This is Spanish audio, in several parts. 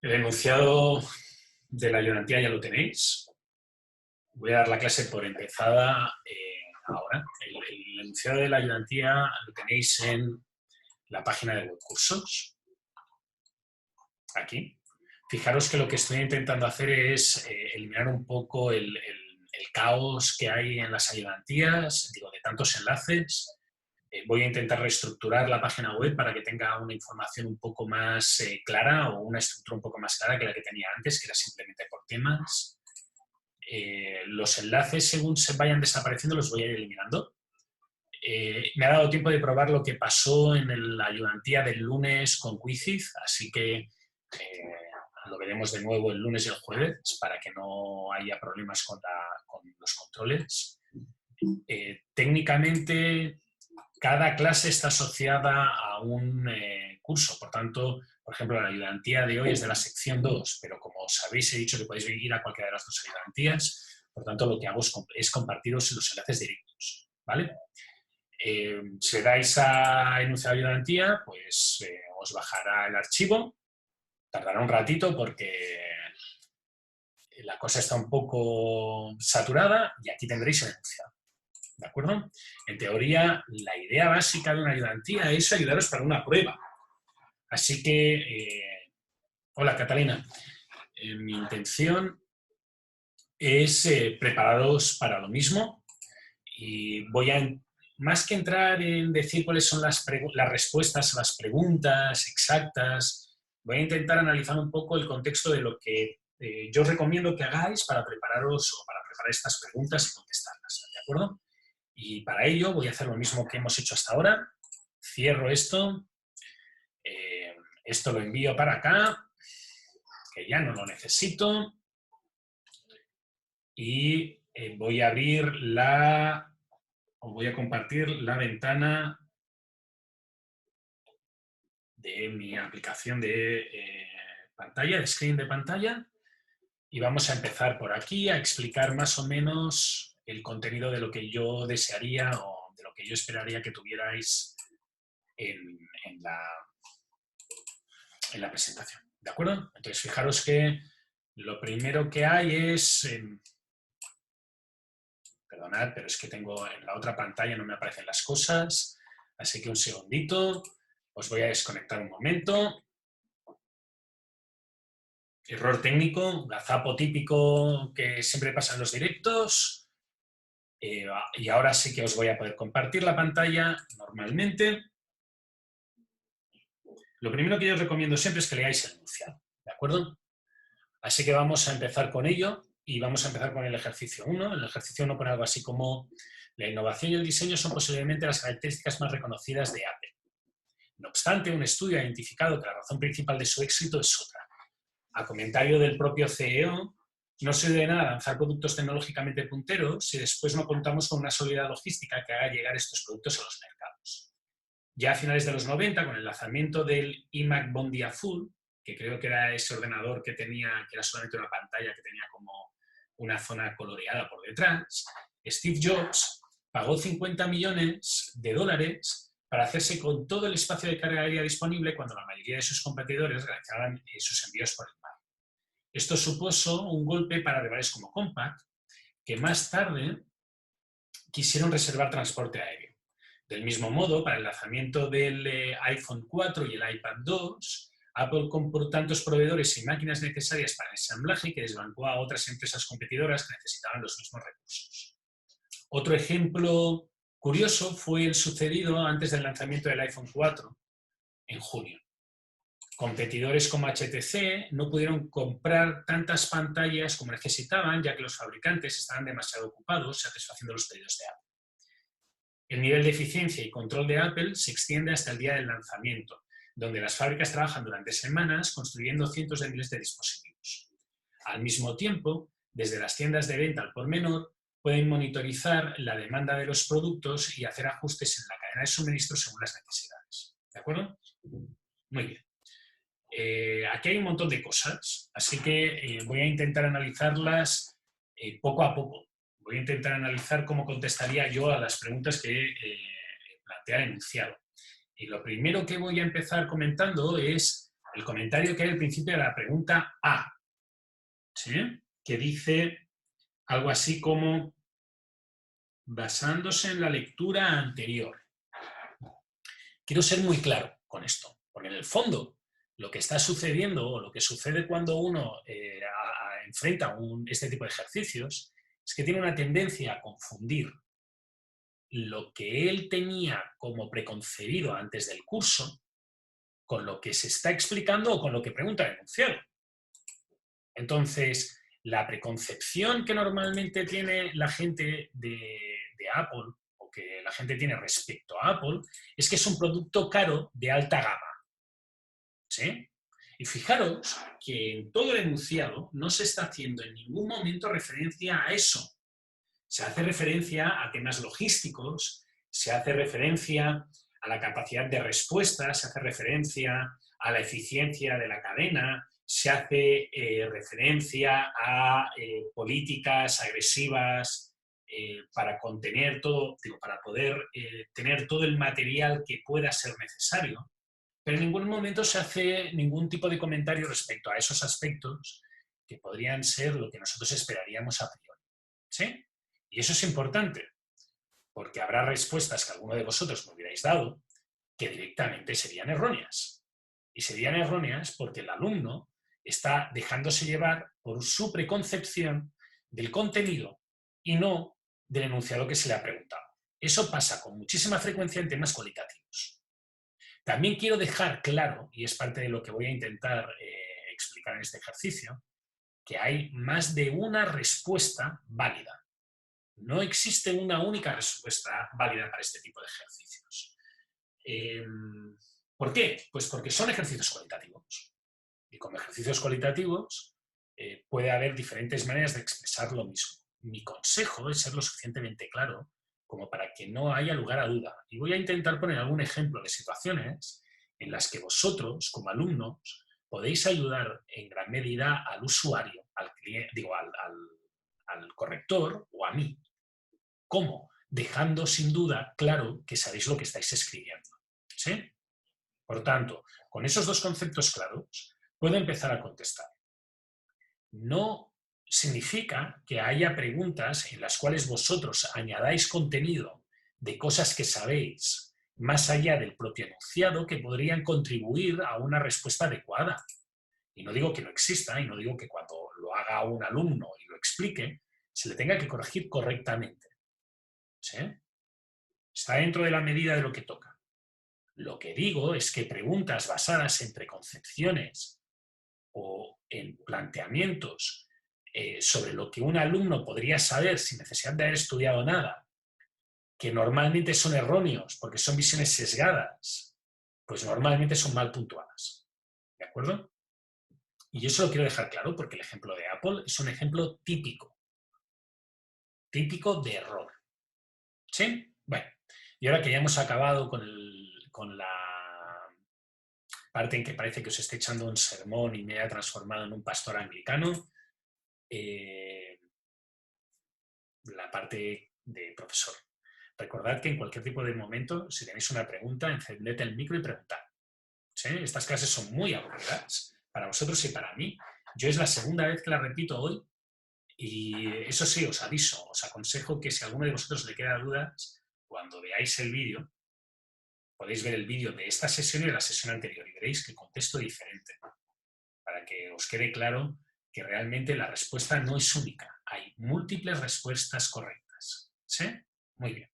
El enunciado de la ayudantía ya lo tenéis. Voy a dar la clase por empezada ahora. El enunciado de la ayudantía lo tenéis en la página de webcursos. Aquí. Fijaros que lo que estoy intentando hacer es eliminar un poco el caos que hay en las ayudantías, digo, de tantos enlaces. Voy a intentar reestructurar la página web para que tenga una información un poco más clara o una estructura un poco más clara que la que tenía antes, que era simplemente por temas. Los enlaces, según se vayan desapareciendo, los voy a ir eliminando. Me ha dado tiempo de probar lo que pasó en la ayudantía del lunes con Quizid, así que lo veremos de nuevo el lunes y el jueves para que no haya problemas con los controles. Técnicamente, cada clase está asociada a un curso, por tanto, por ejemplo, la ayudantía de hoy es de la sección 2, pero como sabéis, he dicho que podéis ir a cualquiera de las dos ayudantías, por tanto, lo que hago es compartiros los enlaces directos, ¿vale? Si le dais a enunciado ayudantía, pues os bajará el archivo, tardará un ratito porque la cosa está un poco saturada y aquí tendréis el enunciado. ¿De acuerdo? En teoría, la idea básica de una ayudantía es ayudaros para una prueba. Así que, hola Catalina, mi intención es prepararos para lo mismo y voy a, más que entrar en decir cuáles son las respuestas a las preguntas exactas, voy a intentar analizar un poco el contexto de lo que yo os recomiendo que hagáis para prepararos o para preparar estas preguntas y contestarlas. ¿De acuerdo? Y para ello voy a hacer lo mismo que hemos hecho hasta ahora. Cierro esto. Esto lo envío para acá, que ya no lo necesito. Y voy a abrir voy a compartir la ventana de mi aplicación de pantalla, de screen de pantalla. Y vamos a empezar por aquí a explicar más o menos el contenido de lo que yo desearía o de lo que yo esperaría que tuvierais en la presentación. ¿De acuerdo? Entonces, fijaros que lo primero que hay es... perdonad, pero es que tengo en la otra pantalla no me aparecen las cosas, así que un segundito. Os voy a desconectar un momento. Error técnico, gazapo típico que siempre pasa en los directos. Y ahora sí que os voy a poder compartir la pantalla normalmente. Lo primero que yo os recomiendo siempre es que leáis el enunciado, ¿de acuerdo? Así que vamos a empezar con ello y vamos a empezar con el ejercicio 1. El ejercicio 1 pone algo así como: la innovación y el diseño son posiblemente las características más reconocidas de Apple. No obstante, un estudio ha identificado que la razón principal de su éxito es otra. A comentario del propio CEO, no sirve de nada lanzar productos tecnológicamente punteros si después no contamos con una sólida logística que haga llegar estos productos a los mercados. Ya a finales de los 90, con el lanzamiento del iMac Bondi Full, que creo que era ese ordenador que era solamente una pantalla que tenía como una zona coloreada por detrás, Steve Jobs pagó $50 millones para hacerse con todo el espacio de carga aérea disponible cuando la mayoría de sus competidores realizaban sus envíos por el mar. Esto supuso un golpe para rivales como Compaq, que más tarde quisieron reservar transporte aéreo. Del mismo modo, para el lanzamiento del iPhone 4 y el iPad 2, Apple compró tantos proveedores y máquinas necesarias para el ensamblaje que desbancó a otras empresas competidoras que necesitaban los mismos recursos. Otro ejemplo curioso fue el sucedido antes del lanzamiento del iPhone 4, en junio. Competidores como HTC no pudieron comprar tantas pantallas como necesitaban, ya que los fabricantes estaban demasiado ocupados satisfaciendo los pedidos de Apple. El nivel de eficiencia y control de Apple se extiende hasta el día del lanzamiento, donde las fábricas trabajan durante semanas construyendo cientos de miles de dispositivos. Al mismo tiempo, desde las tiendas de venta al por menor, pueden monitorizar la demanda de los productos y hacer ajustes en la cadena de suministro según las necesidades. ¿De acuerdo? Muy bien. Aquí hay un montón de cosas, así que voy a intentar analizarlas poco a poco. Voy a intentar analizar cómo contestaría yo a las preguntas que plantea el enunciado. Y lo primero que voy a empezar comentando es El comentario que hay al principio de la pregunta A, ¿sí? Que dice algo así como basándose en la lectura anterior. Quiero ser muy claro con esto, porque en el fondo lo que está sucediendo o lo que sucede cuando uno enfrenta este tipo de ejercicios es que tiene una tendencia a confundir lo que él tenía como preconcebido antes del curso con lo que se está explicando o con lo que pregunta el enunciado. Entonces, la preconcepción que normalmente tiene la gente de Apple o que la gente tiene respecto a Apple es que es un producto caro de alta gama. ¿Sí? Y fijaros que en todo el enunciado no se está haciendo en ningún momento referencia a eso. Se hace referencia a temas logísticos, se hace referencia a la capacidad de respuesta, se hace referencia a la eficiencia de la cadena, se hace referencia a políticas agresivas para contener todo, para poder tener todo el material que pueda ser necesario, pero en ningún momento se hace ningún tipo de comentario respecto a esos aspectos que podrían ser lo que nosotros esperaríamos a priori. ¿Sí? Y eso es importante, porque habrá respuestas que alguno de vosotros me hubierais dado que directamente serían erróneas. Y serían erróneas porque el alumno está dejándose llevar por su preconcepción del contenido y no del enunciado que se le ha preguntado. Eso pasa con muchísima frecuencia en temas cualitativos. También quiero dejar claro, y es parte de lo que voy a intentar explicar en este ejercicio, que hay más de una respuesta válida. No existe una única respuesta válida para este tipo de ejercicios. ¿Por qué? Pues porque son ejercicios cualitativos. Y como ejercicios cualitativos puede haber diferentes maneras de expresar lo mismo. Mi consejo es ser lo suficientemente claro como para que no haya lugar a duda. Y voy a intentar poner algún ejemplo de situaciones en las que vosotros, como alumnos, podéis ayudar en gran medida al usuario, al cliente, al corrector o a mí. ¿Cómo? Dejando sin duda claro que sabéis lo que estáis escribiendo. ¿Sí? Por tanto, con esos dos conceptos claros, puedo empezar a contestar. No significa que haya preguntas en las cuales vosotros añadáis contenido de cosas que sabéis, más allá del propio enunciado, que podrían contribuir a una respuesta adecuada. Y no digo que no exista, y no digo que cuando lo haga un alumno y lo explique, se le tenga que corregir correctamente. ¿Sí? Está dentro de la medida de lo que toca. Lo que digo es que preguntas basadas en preconcepciones o en planteamientos sobre lo que un alumno podría saber sin necesidad de haber estudiado nada, que normalmente son erróneos porque son visiones sesgadas, pues normalmente son mal puntuadas. ¿De acuerdo? Y eso lo quiero dejar claro porque el ejemplo de Apple es un ejemplo típico de error. ¿Sí? Bueno, y ahora que ya hemos acabado con la parte en que parece que os esté echando un sermón y me haya transformado en un pastor anglicano, la parte de profesor. Recordad que en cualquier tipo de momento, si tenéis una pregunta, encended el micro y preguntad. ¿Sí? Estas clases son muy aburridas para vosotros y para mí. Yo es la segunda vez que la repito hoy y eso sí, os aviso, os aconsejo que si a alguno de vosotros le queda dudas, cuando veáis el vídeo, podéis ver el vídeo de esta sesión y de la sesión anterior y veréis que contesto diferente, para que os quede claro que realmente la respuesta no es única, hay múltiples respuestas correctas. ¿Sí? Muy bien.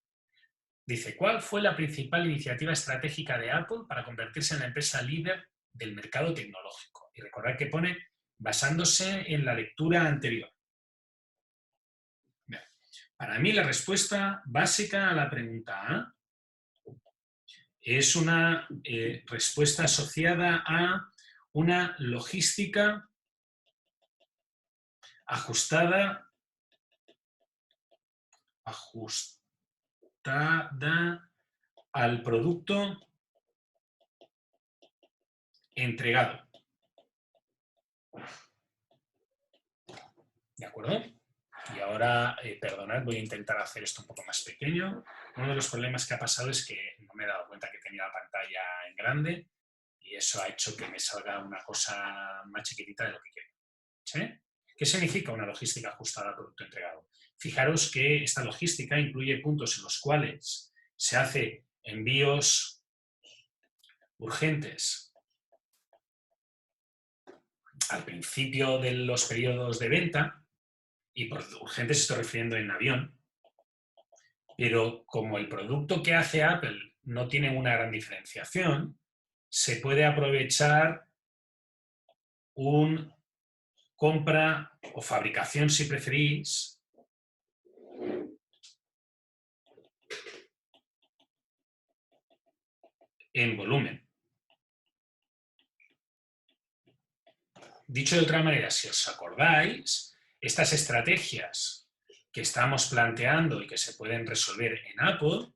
Dice, ¿cuál fue la principal iniciativa estratégica de Apple para convertirse en la empresa líder del mercado tecnológico? Y recordad que pone basándose en la lectura anterior. Bien. Para mí la respuesta básica a la pregunta A es una respuesta asociada a una logística ajustada al producto entregado. ¿De acuerdo? Y ahora, perdonad, voy a intentar hacer esto un poco más pequeño. Uno de los problemas que ha pasado es que no me he dado cuenta que tenía la pantalla en grande Y eso ha hecho que me salga una cosa más chiquitita de lo que quiero. ¿Sí? ¿Qué significa una logística ajustada al producto entregado? Fijaros que esta logística incluye puntos en los cuales se hace envíos urgentes al principio de los periodos de venta, y por urgentes estoy refiriendo en avión, pero como el producto que hace Apple no tiene una gran diferenciación, se puede aprovechar un compra o fabricación, si preferís, en volumen. Dicho de otra manera, si os acordáis, estas estrategias que estamos planteando y que se pueden resolver en Apple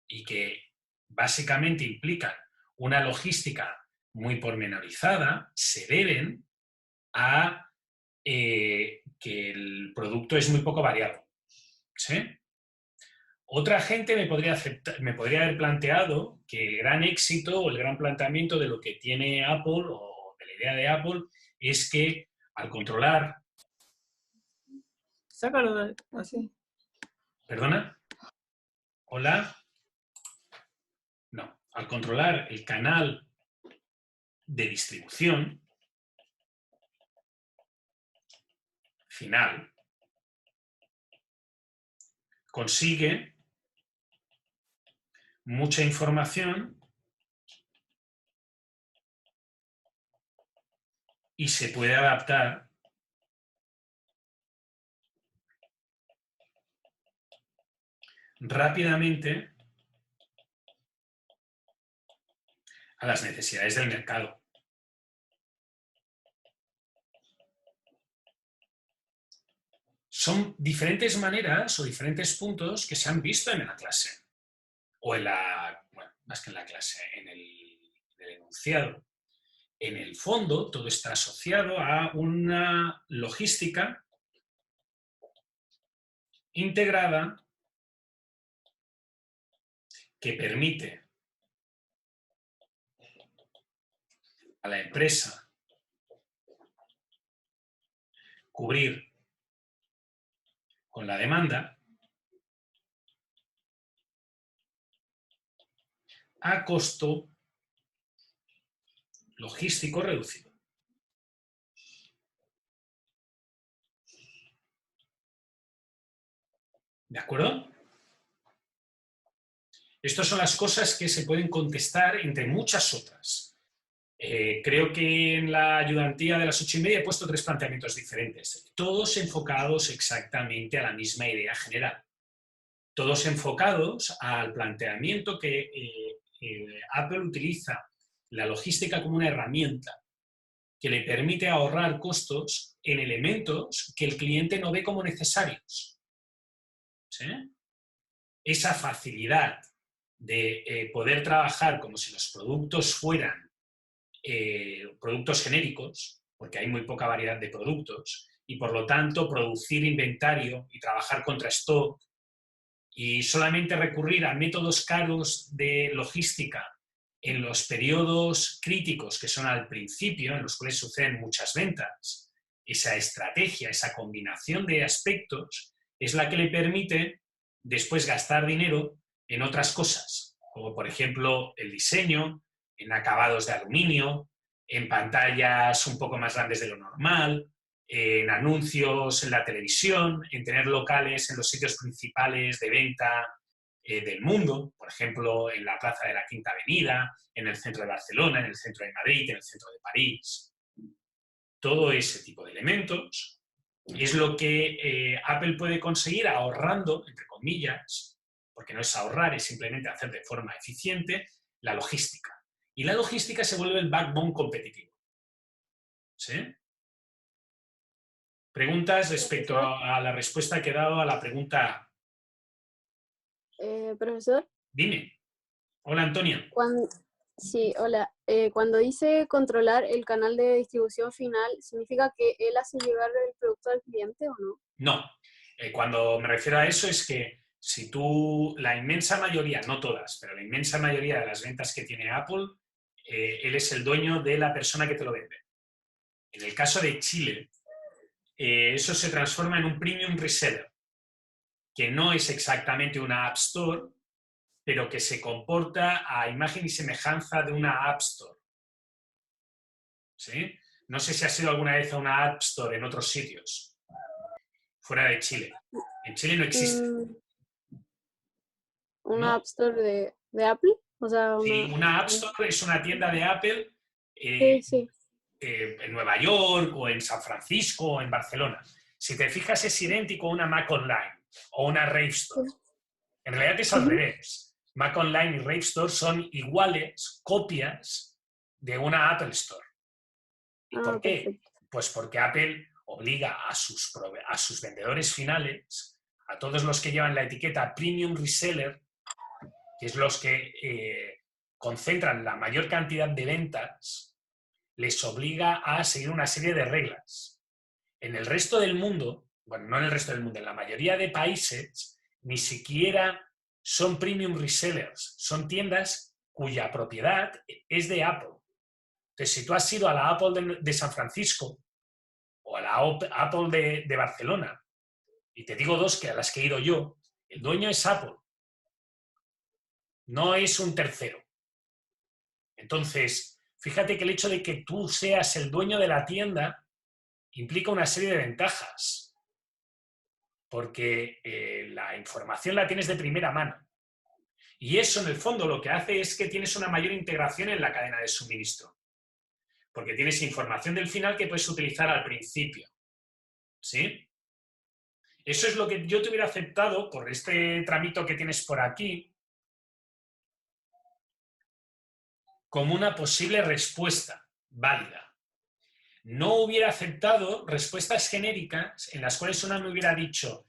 y que básicamente implican una logística muy pormenorizada, se deben a que el producto es muy poco variado. ¿Sí? Otra gente me podría haber planteado que el gran éxito o el gran planteamiento de lo que tiene Apple o de la idea de Apple es que al controlar... Sácalo así. ¿Perdona? ¿Hola? No. Al controlar el canal de distribución final, consigue mucha información y se puede adaptar rápidamente a las necesidades del mercado. Son diferentes maneras o diferentes puntos que se han visto en la clase, o en la, bueno, más que en la clase, en el enunciado. En el fondo, todo está asociado a una logística integrada que permite a la empresa cubrir con la demanda a costo logístico reducido. ¿De acuerdo? Estas son las cosas que se pueden contestar entre muchas otras. Creo que en la ayudantía de las 8:30 he puesto 3 planteamientos diferentes, todos enfocados exactamente a la misma idea general. Todos enfocados al planteamiento que Apple utiliza la logística como una herramienta que le permite ahorrar costos en elementos que el cliente no ve como necesarios. ¿Sí? Esa facilidad de poder trabajar como si los productos fueran productos genéricos, porque hay muy poca variedad de productos, y por lo tanto producir inventario y trabajar contra stock y solamente recurrir a métodos caros de logística en los periodos críticos que son al principio, en los cuales suceden muchas ventas, esa estrategia, esa combinación de aspectos es la que le permite después gastar dinero en otras cosas, como por ejemplo el diseño, en acabados de aluminio, en pantallas un poco más grandes de lo normal, en anuncios en la televisión, en tener locales en los sitios principales de venta del mundo, por ejemplo, en la Plaza de la Quinta Avenida, en el centro de Barcelona, en el centro de Madrid, en el centro de París. Todo ese tipo de elementos es lo que Apple puede conseguir ahorrando, entre comillas, porque no es ahorrar, es simplemente hacer de forma eficiente la logística. Y la logística se vuelve el backbone competitivo. ¿Sí? Preguntas respecto a la respuesta que he dado a la pregunta A. Profesor, Dime. Hola, Antonia. sí, hola. Cuando dice controlar el canal de distribución final, ¿significa que él hace llegar el producto al cliente o no? No. Cuando me refiero a eso es que si tú, la inmensa mayoría, no todas, pero la inmensa mayoría de las ventas que tiene Apple él es el dueño de la persona que te lo vende. En el caso de Chile, eso se transforma en un premium reseller, que no es exactamente una App Store, pero que se comporta a imagen y semejanza de una App Store. ¿Sí? No sé si has ido alguna vez a una App Store en otros sitios, fuera de Chile. En Chile no existe. ¿Una ¿No? App Store de Apple? O sea, Sí, una... una App Store es una tienda de Apple Sí, sí. en Nueva York o en San Francisco o en Barcelona. Si te fijas, es idéntico a una Mac Online o una Rave Store. En realidad es al Ujú. revés. Mac Online y Rave Store son iguales, copias de una Apple Store. ¿Y Ah, por qué? perfecto. Pues porque Apple obliga a sus vendedores finales, a todos los que llevan la etiqueta Premium Reseller, que es los que concentran la mayor cantidad de ventas, les obliga a seguir una serie de reglas. En el resto del mundo, bueno, no en el resto del mundo, en la mayoría de países, ni siquiera son premium resellers, son tiendas cuya propiedad es de Apple. Entonces, si tú has ido a la Apple de San Francisco o a la Apple de Barcelona, y te digo dos que a las que he ido yo, el dueño es Apple, no es un tercero. Entonces, fíjate que el hecho de que tú seas el dueño de la tienda implica una serie de ventajas, porque la información la tienes de primera mano. Y eso, en el fondo, lo que hace es que tienes una mayor integración en la cadena de suministro, porque tienes información del final que puedes utilizar al principio. ¿Sí? Eso es lo que yo te hubiera aceptado por este tramito que tienes por aquí como una posible respuesta válida. No hubiera aceptado respuestas genéricas en las cuales una me hubiera dicho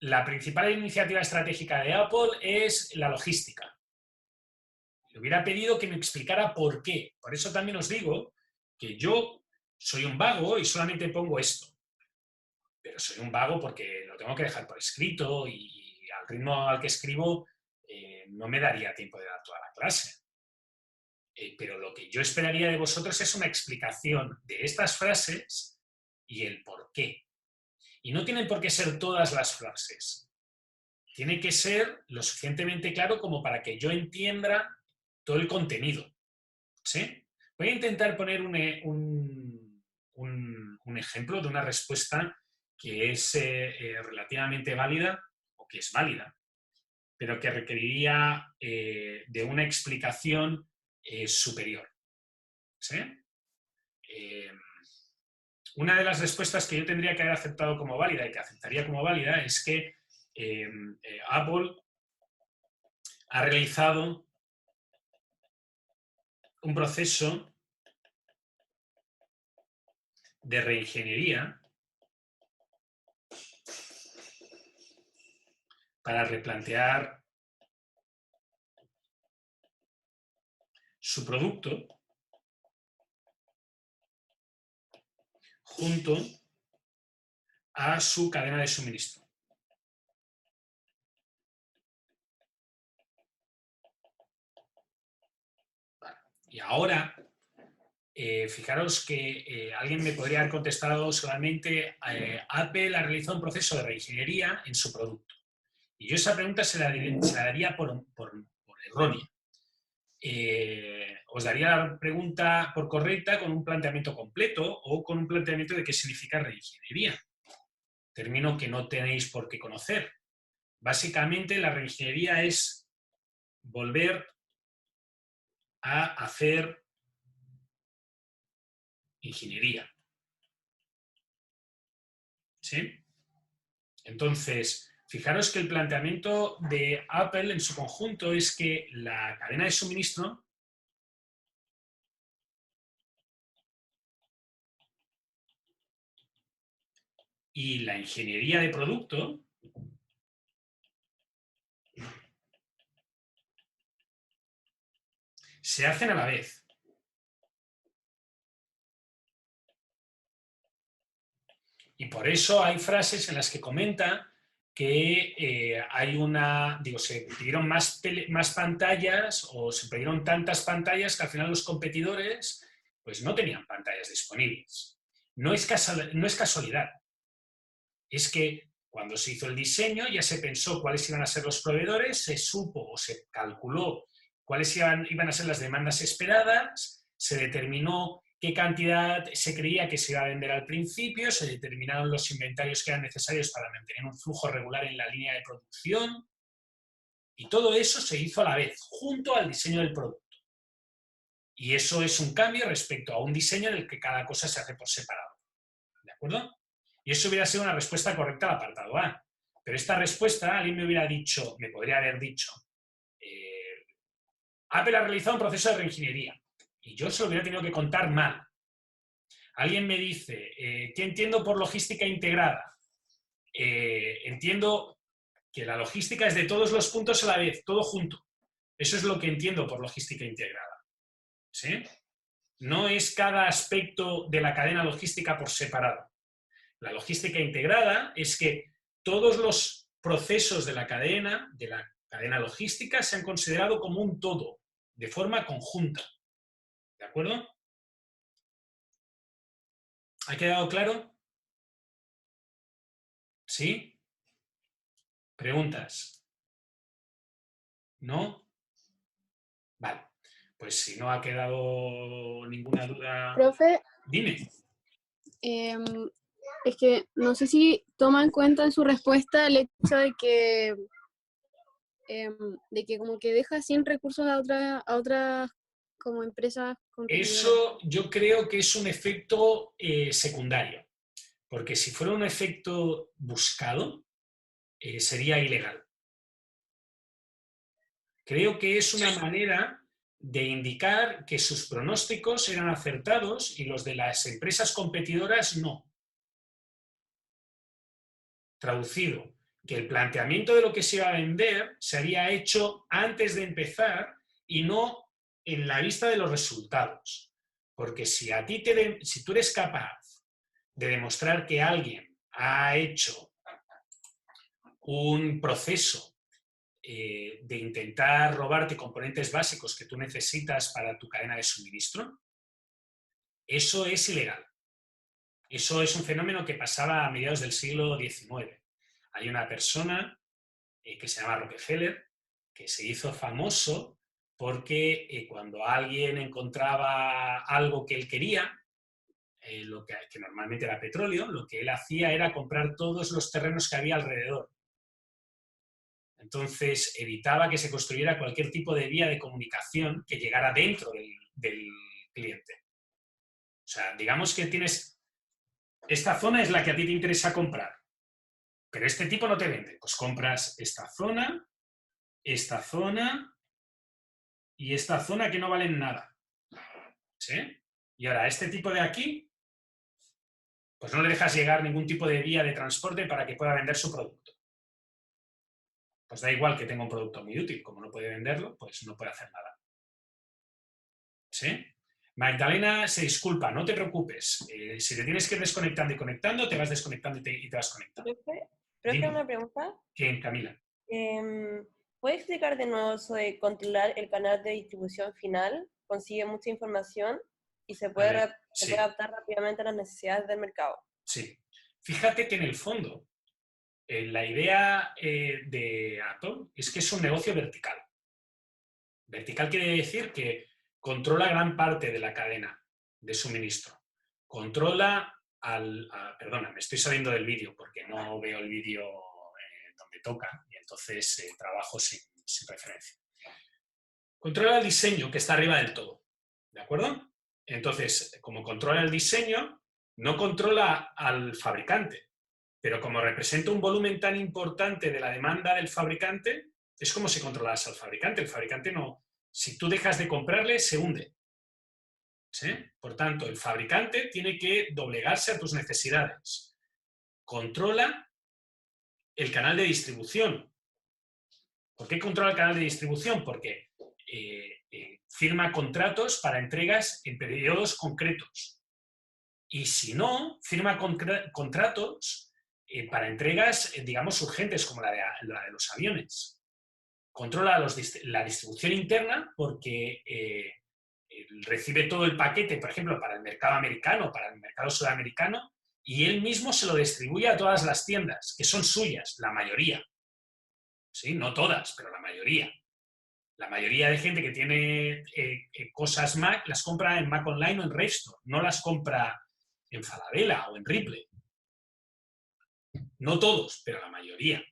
la principal iniciativa estratégica de Apple es la logística. Le hubiera pedido que me explicara por qué. Por eso también os digo que yo soy un vago y solamente pongo esto. Pero soy un vago porque lo tengo que dejar por escrito y al ritmo al que escribo no me daría tiempo de dar toda la clase. Pero lo que yo esperaría de vosotros es una explicación de estas frases y el por qué. Y no tienen por qué ser todas las frases. Tiene que ser lo suficientemente claro como para que yo entienda todo el contenido. ¿Sí? Voy a intentar poner un ejemplo de una respuesta que es relativamente válida o que es válida, pero que requeriría de una explicación superior. ¿Sí? Una de las respuestas que yo tendría que haber aceptado como válida y que aceptaría como válida es que Apple ha realizado un proceso de reingeniería para replantear su producto junto a su cadena de suministro. Vale. Y ahora, fijaros que alguien me podría haber contestado solamente Apple ha realizado un proceso de reingeniería en su producto. Y yo esa pregunta se la daría por errónea. Os daría la pregunta por correcta con un planteamiento completo o con un planteamiento de qué significa reingeniería. Término que no tenéis por qué conocer. Básicamente, la reingeniería es volver a hacer ingeniería. ¿Sí? Entonces, fijaros que el planteamiento de Apple en su conjunto es que la cadena de suministro y la ingeniería de producto se hacen a la vez. Y por eso hay frases en las que comenta que se pidieron más pantallas o se pidieron tantas pantallas que al final los competidores pues no tenían pantallas disponibles. No es casualidad. Es que cuando se hizo el diseño ya se pensó cuáles iban a ser los proveedores, se supo o se calculó cuáles iban a ser las demandas esperadas, se determinó qué cantidad se creía que se iba a vender al principio, se determinaron los inventarios que eran necesarios para mantener un flujo regular en la línea de producción, y todo eso se hizo a la vez, junto al diseño del producto. Y eso es un cambio respecto a un diseño en el que cada cosa se hace por separado. ¿De acuerdo? Y eso hubiera sido una respuesta correcta al apartado A. Pero esta respuesta, alguien me podría haber dicho, Apple ha realizado un proceso de reingeniería. Y yo se lo hubiera tenido que contar mal. Alguien me dice, ¿qué entiendo por logística integrada? Entiendo que la logística es de todos los puntos a la vez, todo junto. Eso es lo que entiendo por logística integrada. ¿Sí? No es cada aspecto de la cadena logística por separado. La logística integrada es que todos los procesos de la cadena logística se han considerado como un todo, de forma conjunta. ¿De acuerdo? ¿Ha quedado claro? ¿Sí? ¿Preguntas? ¿No? Vale. Pues si no ha quedado ninguna duda... Profe, Dime. es que no sé si toma en cuenta en su respuesta el hecho de que como que deja sin recursos a otras como empresas competidoras. Eso yo creo que es un efecto secundario, porque si fuera un efecto buscado, sería ilegal. Creo que es una manera de indicar que sus pronósticos eran acertados y los de las empresas competidoras no. Traducido, que el planteamiento de lo que se iba a vender se había hecho antes de empezar y no en la vista de los resultados. Porque si tú eres capaz de demostrar que alguien ha hecho un proceso de intentar robarte componentes básicos que tú necesitas para tu cadena de suministro, eso es ilegal. Eso es un fenómeno que pasaba a mediados del siglo XIX. Hay una persona que se llama Rockefeller, que se hizo famoso porque cuando alguien encontraba algo que él quería, que normalmente era petróleo, lo que él hacía era comprar todos los terrenos que había alrededor. Entonces evitaba que se construyera cualquier tipo de vía de comunicación que llegara dentro del cliente. O sea, digamos que esta zona es la que a ti te interesa comprar, pero este tipo no te vende. Pues compras esta zona y esta zona que no valen nada. ¿Sí? Y ahora, este tipo de aquí, pues no le dejas llegar ningún tipo de vía de transporte para que pueda vender su producto. Pues da igual que tenga un producto muy útil, como no puede venderlo, pues no puede hacer nada. ¿Sí? Magdalena se disculpa, no te preocupes. Si te tienes que ir desconectando y conectando, te vas desconectando y te vas conectando. Profe, una pregunta. ¿Quién, Camila? ¿Puede explicar de nuevo sobre controlar el canal de distribución final? Consigue mucha información y se puede adaptar rápidamente a las necesidades del mercado. Sí. Fíjate que en el fondo, la idea de Apple es que es un negocio vertical. Vertical quiere decir que controla gran parte de la cadena de suministro. Controla perdona, me estoy saliendo del vídeo porque no veo el vídeo donde toca y entonces trabajo sin referencia. Controla el diseño que está arriba del todo, ¿de acuerdo? Entonces, como controla el diseño, no controla al fabricante, pero como representa un volumen tan importante de la demanda del fabricante, es como si controlaras al fabricante. El fabricante no, si tú dejas de comprarle, se hunde. ¿Sí? Por tanto, el fabricante tiene que doblegarse a tus necesidades. Controla el canal de distribución. ¿Por qué controla el canal de distribución? Porque firma contratos para entregas en periodos concretos. Y si no, firma contratos para entregas, digamos, urgentes, como la de los aviones. Controla la distribución interna porque recibe todo el paquete, por ejemplo, para el mercado americano, para el mercado sudamericano, y él mismo se lo distribuye a todas las tiendas, que son suyas, la mayoría. ¿Sí? No todas, pero la mayoría. La mayoría de gente que tiene cosas Mac las compra en Mac Online o en Revstore, no las compra en Falabella o en Ripley. No todos, pero la mayoría.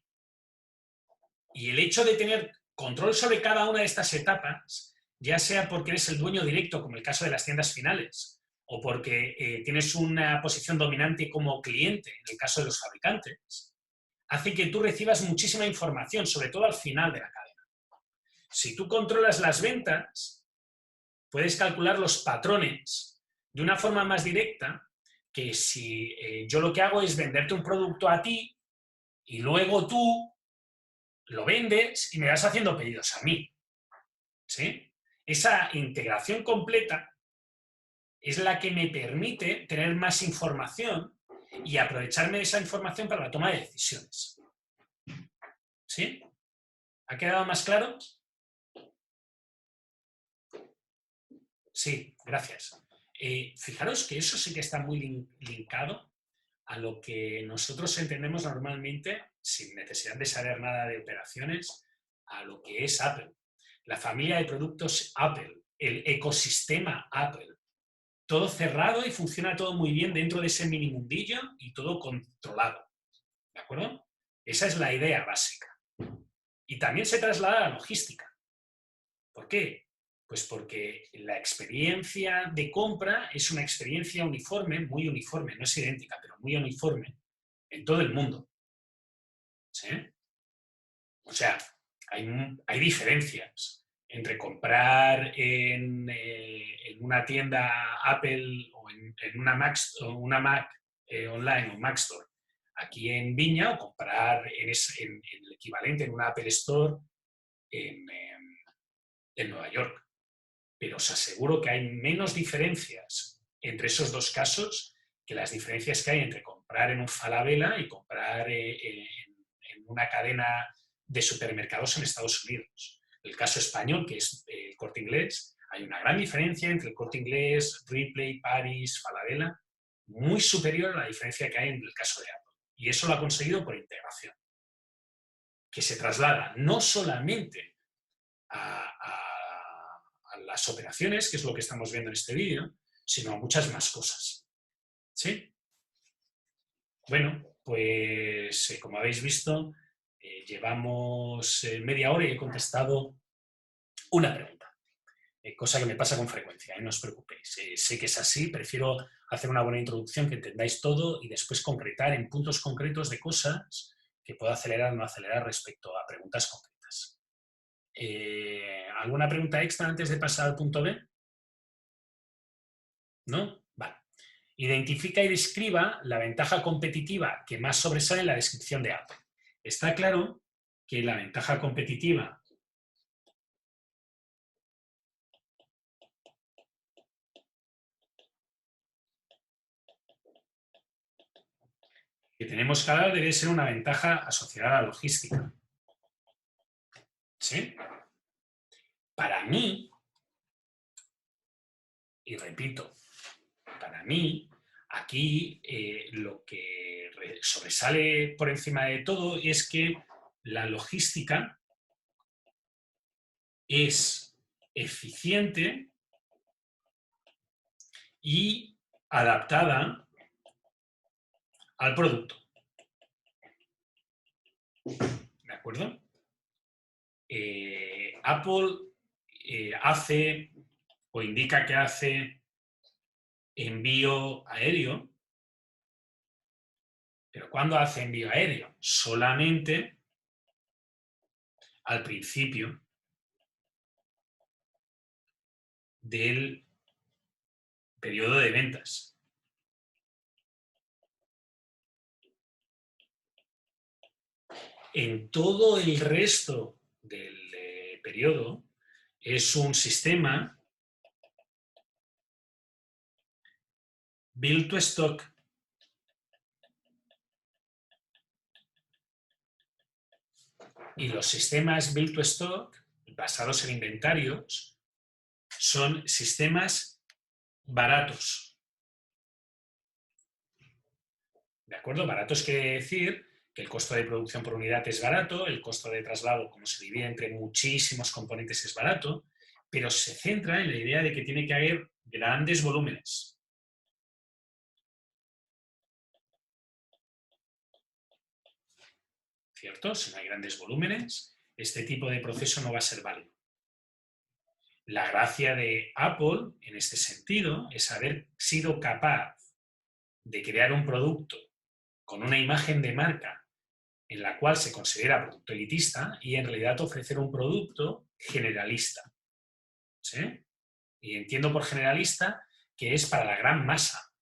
Y el hecho de tener control sobre cada una de estas etapas, ya sea porque eres el dueño directo, como el caso de las tiendas finales, o porque tienes una posición dominante como cliente, en el caso de los fabricantes, hace que tú recibas muchísima información, sobre todo al final de la cadena. Si tú controlas las ventas, puedes calcular los patrones de una forma más directa que si yo lo que hago es venderte un producto a ti y luego tú lo vendes y me vas haciendo pedidos a mí. ¿Sí? Esa integración completa es la que me permite tener más información y aprovecharme de esa información para la toma de decisiones. ¿Sí? ¿Ha quedado más claro? Sí, gracias. Fijaros que eso sí que está muy linkado a lo que nosotros entendemos normalmente, sin necesidad de saber nada de operaciones, a lo que es Apple. La familia de productos Apple, el ecosistema Apple. Todo cerrado y funciona todo muy bien dentro de ese mini mundillo y todo controlado. ¿De acuerdo? Esa es la idea básica. Y también se traslada a la logística. ¿Por qué? Pues porque la experiencia de compra es una experiencia uniforme, muy uniforme, no es idéntica, pero muy uniforme en todo el mundo. ¿Sí? O sea, hay diferencias entre comprar en una tienda Apple o en una Mac online o Mac Store aquí en Viña o comprar en el equivalente en una Apple Store en Nueva York. Pero os aseguro que hay menos diferencias entre esos dos casos que las diferencias que hay entre comprar en un Falabella y comprar en una cadena de supermercados en Estados Unidos. El caso español, que es el Corte Inglés, hay una gran diferencia entre el Corte Inglés, Ripley, Paris, Falabella, muy superior a la diferencia que hay en el caso de Apple. Y eso lo ha conseguido por integración, que se traslada no solamente a las operaciones, que es lo que estamos viendo en este vídeo, sino a muchas más cosas. ¿Sí? Bueno, pues como habéis visto, llevamos media hora y he contestado una pregunta, cosa que me pasa con frecuencia, no os preocupéis. Sé que es así, prefiero hacer una buena introducción, que entendáis todo y después concretar en puntos concretos de cosas que puedo acelerar o no acelerar respecto a preguntas concretas. ¿Alguna pregunta extra antes de pasar al punto B? ¿No? Vale. Identifica y describa la ventaja competitiva que más sobresale en la descripción de Apple. Está claro que la ventaja competitiva que tenemos que hablar debe ser una ventaja asociada a la logística. ¿Sí? Para mí, y repito, para mí, aquí lo que sobresale por encima de todo es que la logística es eficiente y adaptada al producto. ¿De acuerdo? Apple hace o indica que hace envío aéreo, pero ¿cuándo hace envío aéreo? Solamente al principio del periodo de ventas. En todo el resto del periodo es un sistema build to stock Y los sistemas Build to Stock, basados en inventarios, son sistemas baratos. ¿De acuerdo? Baratos quiere decir que el costo de producción por unidad es barato, el costo de traslado, como se divide entre muchísimos componentes, es barato, pero se centra en la idea de que tiene que haber grandes volúmenes. ¿Cierto? Si no hay grandes volúmenes, este tipo de proceso no va a ser válido. La gracia de Apple, en este sentido, es haber sido capaz de crear un producto con una imagen de marca en la cual se considera producto elitista y en realidad ofrecer un producto generalista. ¿Sí? Y entiendo por generalista que es para la gran masa.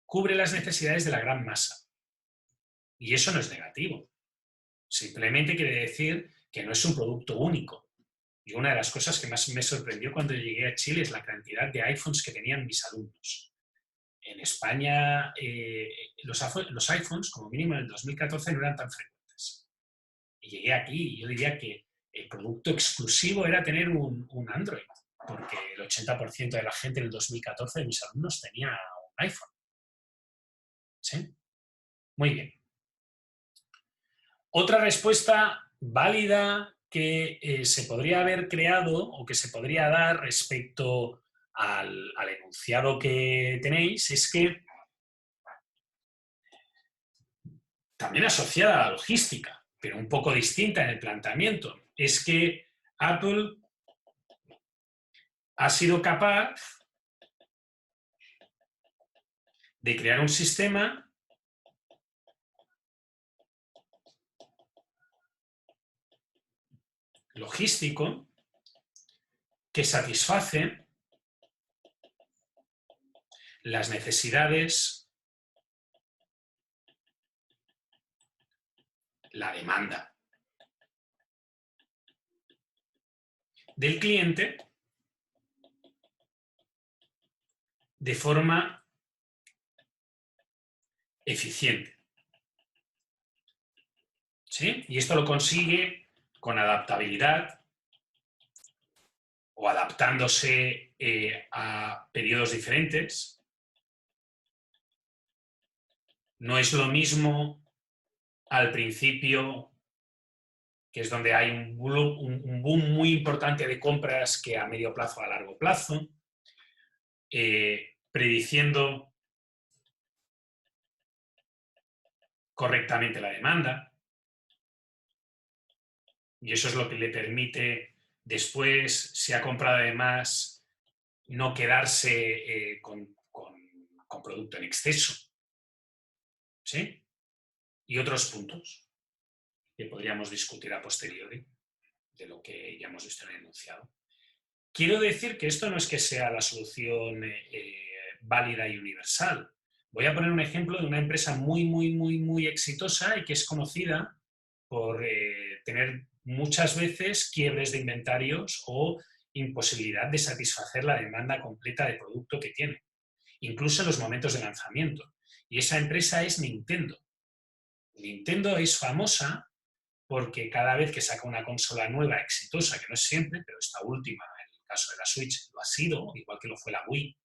Cubre las necesidades de la gran masa. Y eso no es negativo. Simplemente quiere decir que no es un producto único. Y una de las cosas que más me sorprendió cuando llegué a Chile es la cantidad de iPhones que tenían mis alumnos. En España, los iPhones, como mínimo en el 2014, no eran tan frecuentes. Y llegué aquí y yo diría que el producto exclusivo era tener un Android, porque el 80% de la gente en el 2014 de mis alumnos tenía un iPhone. ¿Sí? Muy bien. Otra respuesta válida que se podría haber creado o que se podría dar respecto al enunciado que tenéis es que, también asociada a la logística, pero un poco distinta en el planteamiento, es que Apple ha sido capaz de crear un sistema logístico que satisface las necesidades, la demanda del cliente de forma eficiente. ¿Sí? Y esto lo consigue con adaptabilidad o adaptándose a periodos diferentes. No es lo mismo al principio, que es donde hay un boom muy importante de compras, que a medio plazo o a largo plazo, prediciendo correctamente la demanda. Y eso es lo que le permite después, si ha comprado además, no quedarse con producto en exceso. ¿Sí? Y otros puntos que podríamos discutir a posteriori de lo que ya hemos visto en el enunciado. Quiero decir que esto no es que sea la solución válida y universal. Voy a poner un ejemplo de una empresa muy exitosa y que es conocida por tener muchas veces quiebres de inventarios o imposibilidad de satisfacer la demanda completa de producto que tiene, incluso en los momentos de lanzamiento. Y esa empresa es Nintendo. Nintendo es famosa porque cada vez que saca una consola nueva exitosa, que no es siempre, pero esta última, en el caso de la Switch, lo ha sido, igual que lo fue la Wii,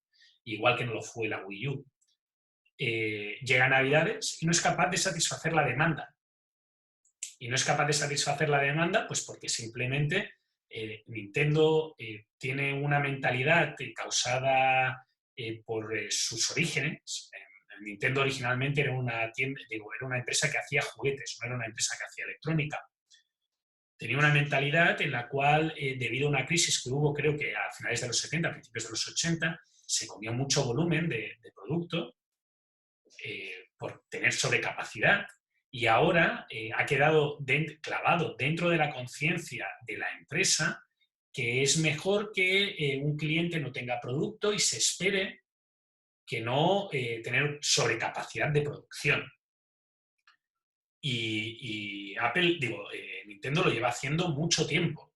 igual que no lo fue la Wii U, llega Navidades y no es capaz de satisfacer la demanda. Y no es capaz de satisfacer la demanda pues porque simplemente Nintendo tiene una mentalidad causada por sus orígenes. Nintendo originalmente era una tienda, era una empresa que hacía juguetes, no era una empresa que hacía electrónica. Tenía una mentalidad en la cual, debido a una crisis que hubo, creo que a finales de los 70, a principios de los 80, se comió mucho volumen de producto por tener sobrecapacidad, y ahora ha quedado clavado dentro de la conciencia de la empresa que es mejor que un cliente no tenga producto y se espere que no tener sobrecapacidad de producción. Y Nintendo lo lleva haciendo mucho tiempo.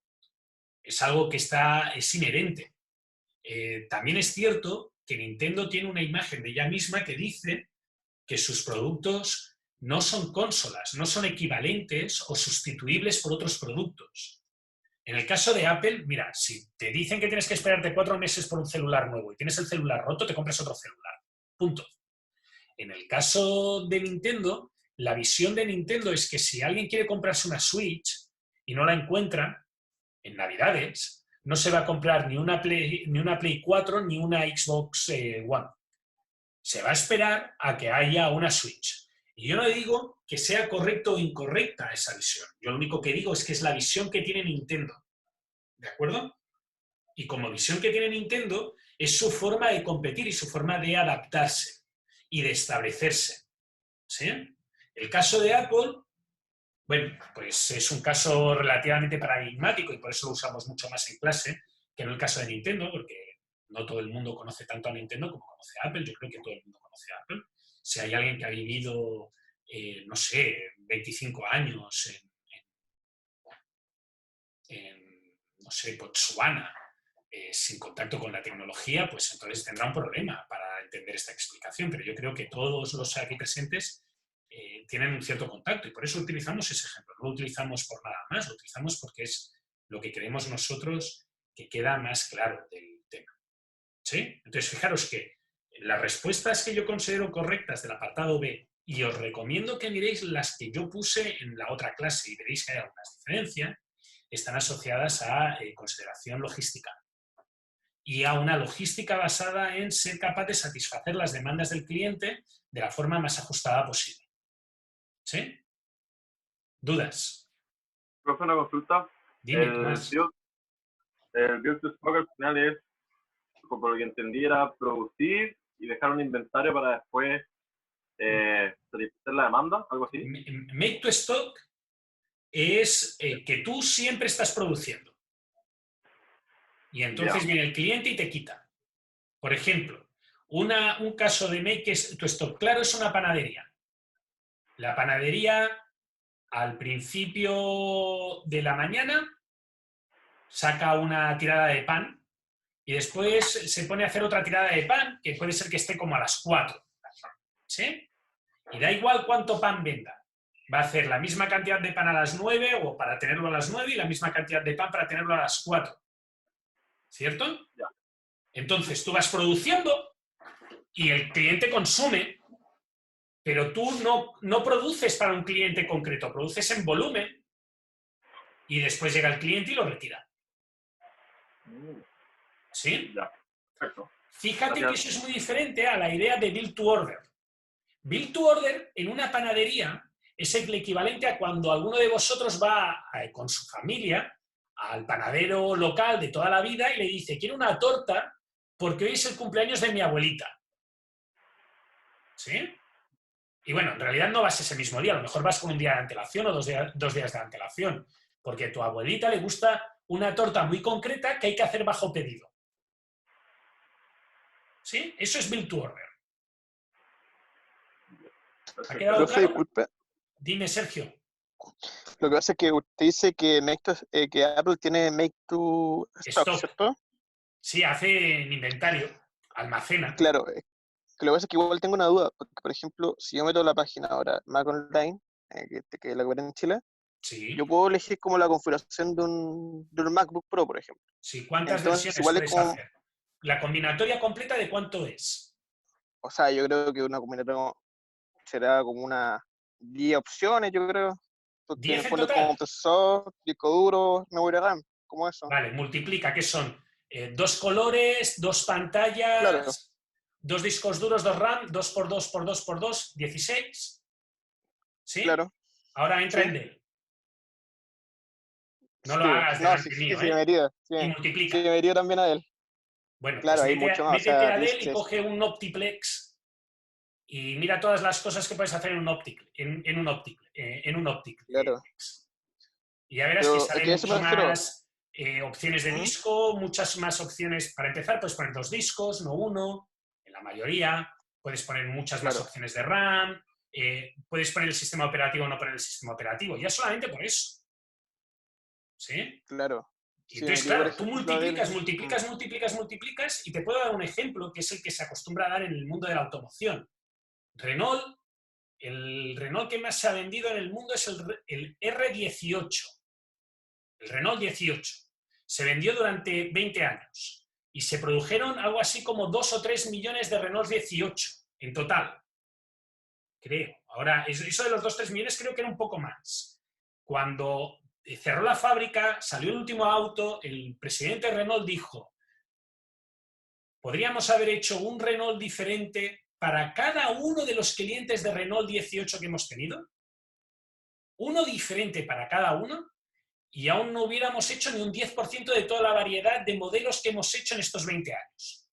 Es algo que es inherente. También es cierto que Nintendo tiene una imagen de ella misma que dice que sus productos no son consolas, no son equivalentes o sustituibles por otros productos. En el caso de Apple, mira, si te dicen que tienes que esperarte 4 meses por un celular nuevo y tienes el celular roto, te compras otro celular. Punto. En el caso de Nintendo, la visión de Nintendo es que si alguien quiere comprarse una Switch y no la encuentra en Navidades, no se va a comprar ni una Play 4 ni una Xbox One. Se va a esperar a que haya una Switch. Y yo no digo que sea correcto o incorrecta esa visión. Yo lo único que digo es que es la visión que tiene Nintendo. ¿De acuerdo? Y como visión que tiene Nintendo, es su forma de competir y su forma de adaptarse y de establecerse. ¿Sí? El caso de Apple, bueno, pues es un caso relativamente paradigmático y por eso lo usamos mucho más en clase que en el caso de Nintendo, porque no todo el mundo conoce tanto a Nintendo como conoce a Apple. Yo creo que todo el mundo conoce a Apple. Si hay alguien que ha vivido, no sé, 25 años en no sé, Botsuana, sin contacto con la tecnología, pues entonces tendrá un problema para entender esta explicación. Pero yo creo que todos los aquí presentes tienen un cierto contacto y por eso utilizamos ese ejemplo. No lo utilizamos por nada más, lo utilizamos porque es lo que creemos nosotros que queda más claro del tema. ¿Sí? Entonces, fijaros que las respuestas que yo considero correctas del apartado B, y os recomiendo que miréis las que yo puse en la otra clase y veréis que hay algunas diferencias, están asociadas a consideración logística y a una logística basada en ser capaz de satisfacer las demandas del cliente de la forma más ajustada posible. ¿Sí? ¿Dudas? Profe, una consulta. Dime, Tomás. El build to stock al final es, por lo que entendí, era producir y dejar un inventario para después satisfacer la demanda, algo así. Make to stock es que tú siempre estás produciendo. Y entonces viene el cliente y te quita. Por ejemplo, un caso de make to stock claro es una panadería. La panadería, al principio de la mañana, saca una tirada de pan y después se pone a hacer otra tirada de pan, que puede ser que esté como a las 4. ¿Sí? Y da igual cuánto pan venda. Va a hacer la misma cantidad de pan a las 9 o para tenerlo a las 9 y la misma cantidad de pan para tenerlo a las 4. ¿Cierto? Ya. Entonces tú vas produciendo y el cliente consume, pero tú no produces para un cliente concreto, produces en volumen y después llega el cliente y lo retira. ¿Sí? Ya, perfecto. Fíjate que eso es muy diferente a la idea de build to order. Build to order en una panadería es el equivalente a cuando alguno de vosotros va con su familia al panadero local de toda la vida y le dice, quiero una torta porque hoy es el cumpleaños de mi abuelita. ¿Sí? Y bueno, en realidad no vas ese mismo día, a lo mejor vas con un día de antelación o 2 días de antelación, porque a tu abuelita le gusta una torta muy concreta que hay que hacer bajo pedido. ¿Sí? Eso es build to order. ¿Ha quedado claro? Disculpe. Dime, Sergio. Lo que pasa es que usted dice que, que Apple tiene Make to Stock, ¿cierto? Sí, hace inventario, almacena. Claro, que lo que pasa es que igual tengo una duda, porque por ejemplo, si yo meto la página ahora, Mac Online, que es la que veré en Chile, sí. Yo puedo elegir como la configuración de un MacBook Pro, por ejemplo. Sí, ¿cuántas versiones puedes hacer? ¿La combinatoria completa de cuánto es? O sea, yo creo que una combinatoria será como una 10 opciones, yo creo. Porque 10 en el en fondo total. como procesador, disco duro, memoria RAM, como eso. Vale, multiplica, ¿qué son? 2 colores, 2 pantallas, claro. 2 discos duros, 2 RAM, 2x2x2x2, 16. ¿Sí? Claro. Ahora entra sí. en D. No lo hagas delante mío, sí, me y multiplica. Sí, me iría también a él. Bueno, claro, pues hay mucho más. métete a Dell y coge un Optiplex y mira todas las cosas que puedes hacer en un Optiplex. Claro. Y ya verás que salen muchas más opciones de disco, muchas más opciones. Para empezar, puedes poner 2 discos, no 1, en la mayoría. Puedes poner muchas más opciones de RAM. Puedes poner el sistema operativo o no poner el sistema operativo. Ya solamente por eso. ¿Sí? Claro. Y entonces, claro, tú multiplicas y te puedo dar un ejemplo que es el que se acostumbra a dar en el mundo de la automoción. Renault el Renault que más se ha vendido en el mundo es el R18, el Renault 18. Se vendió durante 20 años y se produjeron algo así como 2 o 3 millones de Renault 18 en total. Creo. Ahora, eso de los 2 o 3 millones creo que era un poco más. Cuando cerró la fábrica, salió el último auto, el presidente de Renault dijo: podríamos haber hecho un Renault diferente para cada uno de los clientes de Renault 18 que hemos tenido. Uno diferente para cada uno, y aún no hubiéramos hecho ni un 10% de toda la variedad de modelos que hemos hecho en estos 20 años.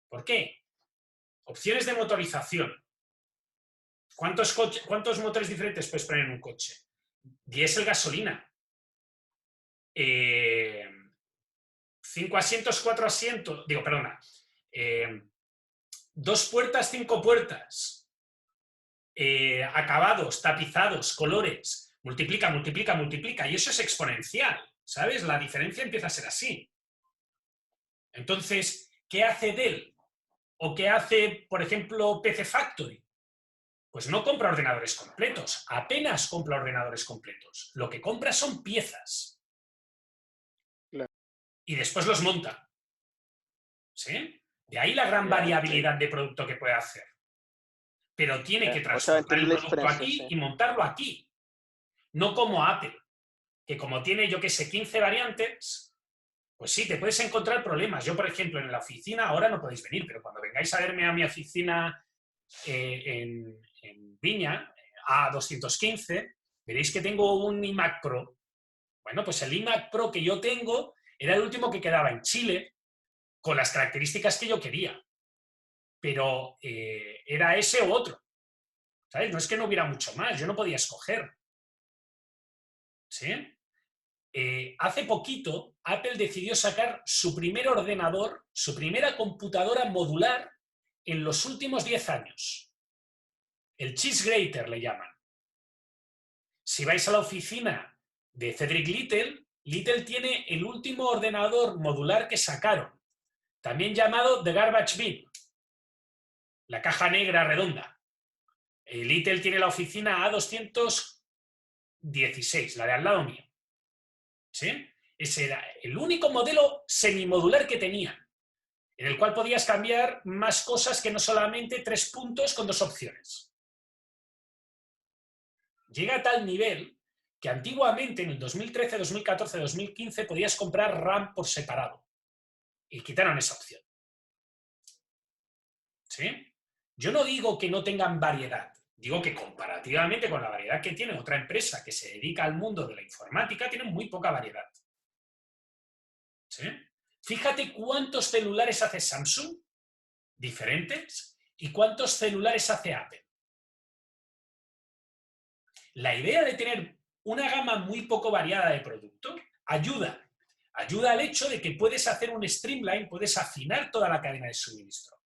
¿Por qué? Opciones de motorización. ¿Cuántos motores diferentes puedes poner en un coche? Diésel, gasolina. 5 asientos, 4 asientos. Digo, perdona. 2 puertas, 5 puertas. Acabados, tapizados, colores. Multiplica, multiplica, multiplica. Y eso es exponencial. ¿Sabes? La diferencia empieza a ser así. Entonces, ¿qué hace Dell? ¿O qué hace, por ejemplo, PC Factory? Pues no compra ordenadores completos, apenas compra ordenadores completos. Lo que compra son piezas. Claro. Y después los monta. ¿Sí? De ahí la gran variabilidad de producto que puede hacer. Pero tiene que transformar el producto aquí y montarlo aquí. No como Apple, que como tiene, yo qué sé, 15 variantes, pues sí, te puedes encontrar problemas. Yo, por ejemplo, en la oficina, ahora no podéis venir, pero cuando vengáis a verme a mi oficina en Viña, A215, veréis que tengo un iMac Pro. Bueno, pues el iMac Pro que yo tengo era el último que quedaba en Chile, con las características que yo quería. Pero era ese u otro. ¿Sabes? No es que no hubiera mucho más, yo no podía escoger. ¿Sí? Hace poquito, Apple decidió sacar su primer ordenador, su primera computadora modular en los últimos 10 años. El Cheese Grater le llaman. Si vais a la oficina de Cedric Little, Little tiene el último ordenador modular que sacaron, también llamado The Garbage Bin, la caja negra redonda. Little tiene la oficina A216, la de al lado mío. ¿Sí? Ese era el único modelo semimodular que tenía, en el cual podías cambiar más cosas que no solamente 3 puntos con 2 opciones. Llega a tal nivel que antiguamente, en el 2013, 2014, 2015, podías comprar RAM por separado. Y quitaron esa opción. ¿Sí? Yo no digo que no tengan variedad. Digo que comparativamente con la variedad que tiene otra empresa que se dedica al mundo de la informática, tienen muy poca variedad. ¿Sí? Fíjate cuántos celulares hace Samsung, diferentes, y cuántos celulares hace Apple. La idea de tener una gama muy poco variada de producto ayuda al hecho de que puedes hacer un streamline, puedes afinar toda la cadena de suministro.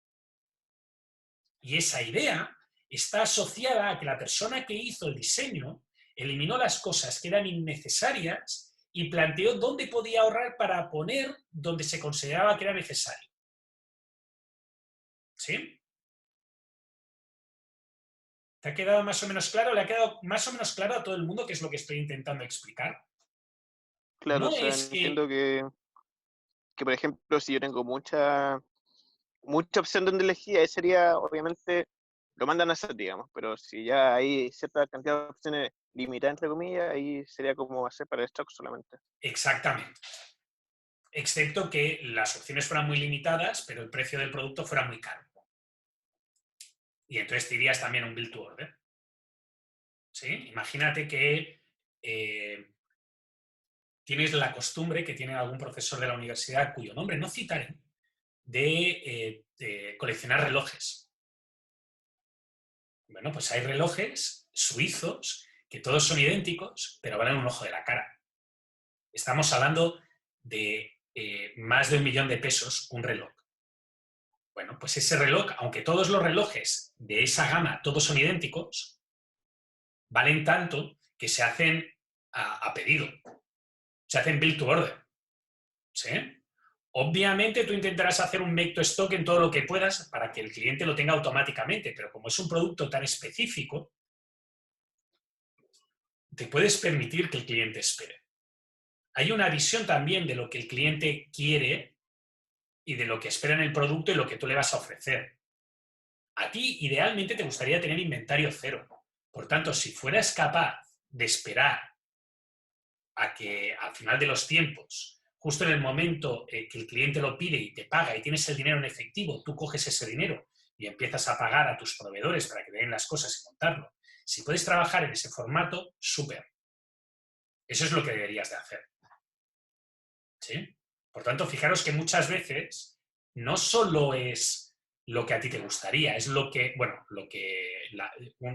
Y esa idea está asociada a que la persona que hizo el diseño eliminó las cosas que eran innecesarias y planteó dónde podía ahorrar para poner donde se consideraba que era necesario. ¿Sí? ¿Te ha quedado más o menos claro? ¿Le ha quedado más o menos claro a todo el mundo qué es lo que estoy intentando explicar? Claro, No o sea, es entiendo que, por ejemplo, si yo tengo mucha opción donde elegir, ahí sería, obviamente, lo mandan a hacer, digamos, pero si ya hay cierta cantidad de opciones limitadas, entre comillas, ahí sería como hacer para el stock solamente. Exactamente. Excepto que las opciones fueran muy limitadas, pero el precio del producto fuera muy caro. Y entonces te irías también a un build to order. ¿Sí? Imagínate que tienes la costumbre, que tiene algún profesor de la universidad, cuyo nombre no citaré, de coleccionar relojes. Bueno, pues hay relojes suizos que todos son idénticos, pero valen un ojo de la cara. Estamos hablando de más de 1 millón de pesos un reloj. Bueno, pues ese reloj, aunque todos los relojes de esa gama, todos son idénticos, valen tanto que se hacen a pedido. Se hacen build to order. ¿Sí? Obviamente tú intentarás hacer un make to stock en todo lo que puedas para que el cliente lo tenga automáticamente, pero como es un producto tan específico, te puedes permitir que el cliente espere. Hay una visión también de lo que el cliente quiere y de lo que espera en el producto y lo que tú le vas a ofrecer. A ti, idealmente, te gustaría tener inventario cero. Por tanto, si fueras capaz de esperar a que al final de los tiempos, justo en el momento que el cliente lo pide y te paga y tienes el dinero en efectivo, tú coges ese dinero y empiezas a pagar a tus proveedores para que te den las cosas y montarlo. Si puedes trabajar en ese formato, súper. Eso es lo que deberías de hacer. ¿Sí? Por tanto, fijaros que muchas veces no solo es lo que a ti te gustaría, es lo que, bueno,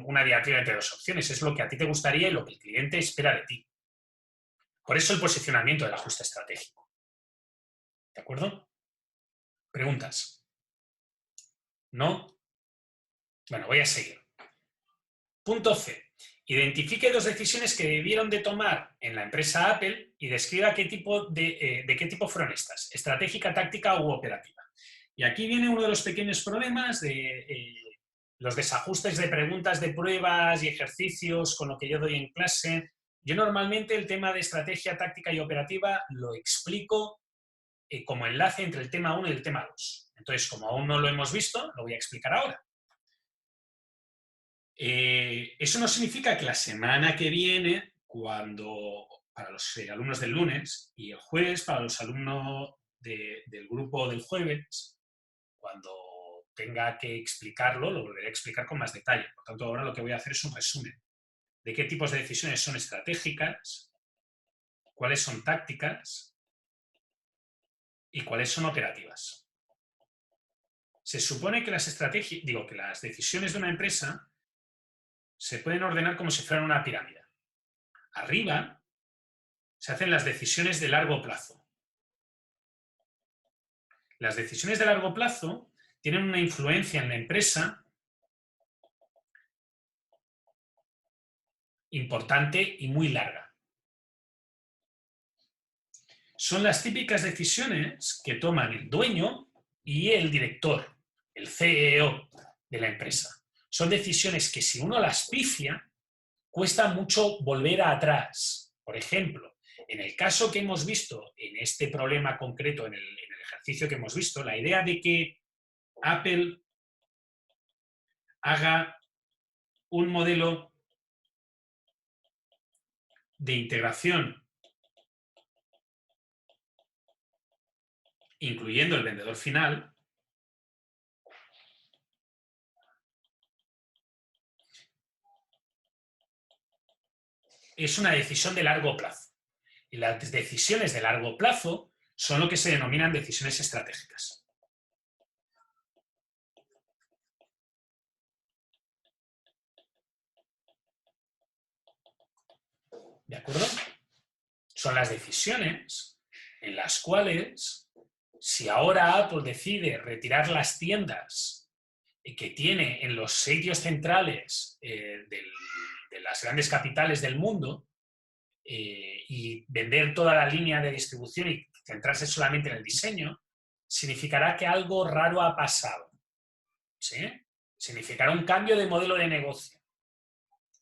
una diatriba entre dos opciones, es lo que a ti te gustaría y lo que el cliente espera de ti. Por eso el posicionamiento del ajuste estratégico. ¿De acuerdo? ¿Preguntas? ¿No? Bueno, voy a seguir. Punto C. Identifique 2 decisiones que debieron de tomar en la empresa Apple y describa de qué tipo fueron estas, estratégica, táctica u operativa. Y aquí viene uno de los pequeños problemas de los desajustes de preguntas de pruebas y ejercicios con lo que yo doy en clase. Yo normalmente el tema de estrategia, táctica y operativa lo explico como enlace entre el tema 1 y el tema 2. Entonces, como aún no lo hemos visto, lo voy a explicar ahora. Eso no significa que la semana que viene, para los alumnos del lunes y el jueves para los alumnos del grupo del jueves, cuando tenga que explicarlo, lo volveré a explicar con más detalle. Por tanto, ahora lo que voy a hacer es un resumen de qué tipos de decisiones son estratégicas, cuáles son tácticas y cuáles son operativas. Se supone que las decisiones de una empresa se pueden ordenar como si fueran una pirámide. Arriba se hacen las decisiones de largo plazo. Las decisiones de largo plazo tienen una influencia en la empresa importante y muy larga. Son las típicas decisiones que toman el dueño y el director, el CEO de la empresa. Son decisiones que si uno las pifia, cuesta mucho volver atrás. Por ejemplo, en el caso que hemos visto, en este problema concreto, en el ejercicio que hemos visto, la idea de que Apple haga un modelo de integración incluyendo el vendedor final, es una decisión de largo plazo. Y las decisiones de largo plazo son lo que se denominan decisiones estratégicas. ¿De acuerdo? Son las decisiones en las cuales, si ahora Apple decide retirar las tiendas que tiene en los sitios centrales de las grandes capitales del mundo y vender toda la línea de distribución y centrarse solamente en el diseño, significará que algo raro ha pasado. ¿Sí? Significará un cambio de modelo de negocio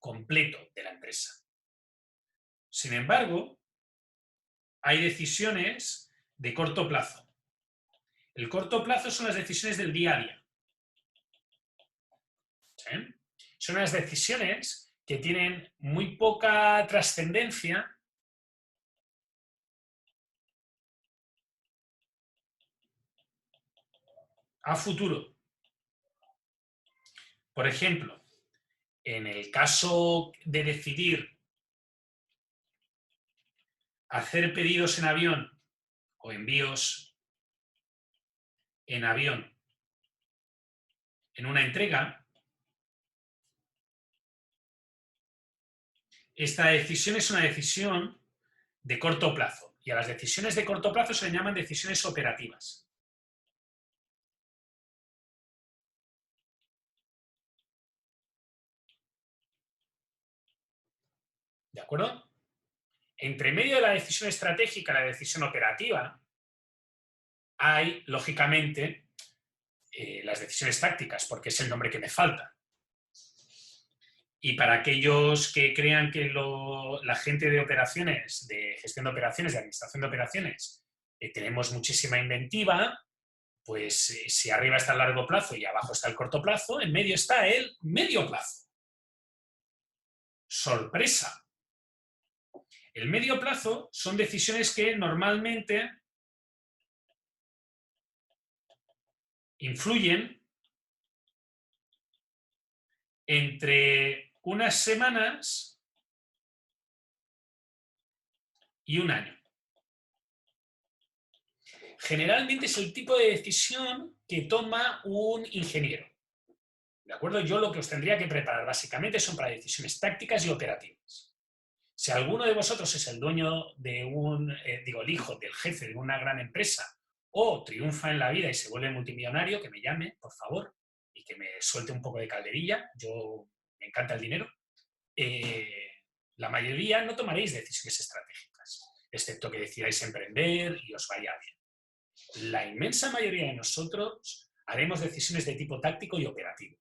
completo de la empresa. Sin embargo, hay decisiones de corto plazo. El corto plazo son las decisiones del día a día. ¿Sí? Son las decisiones que tienen muy poca trascendencia a futuro. Por ejemplo, en el caso de decidir hacer pedidos en avión o envíos en avión en una entrega, esta decisión es una decisión de corto plazo. Y a las decisiones de corto plazo se le llaman decisiones operativas. ¿De acuerdo? Entre medio de la decisión estratégica y la decisión operativa, hay, lógicamente, las decisiones tácticas, porque es el nombre que me falta. Y para aquellos que crean que la gente de operaciones, de gestión de operaciones, de administración de operaciones, tenemos muchísima inventiva, pues si arriba está el largo plazo y abajo está el corto plazo, en medio está el medio plazo. Sorpresa. El medio plazo son decisiones que normalmente influyen entre unas semanas y un año. Generalmente es el tipo de decisión que toma un ingeniero. ¿De acuerdo? Yo lo que os tendría que preparar básicamente son para decisiones tácticas y operativas. Si alguno de vosotros es el dueño de el hijo del jefe de una gran empresa o triunfa en la vida y se vuelve multimillonario, que me llame, por favor, y que me suelte un poco de calderilla. Me encanta el dinero. La mayoría no tomaréis decisiones estratégicas, excepto que decidáis emprender y os vaya bien. La inmensa mayoría de nosotros haremos decisiones de tipo táctico y operativo.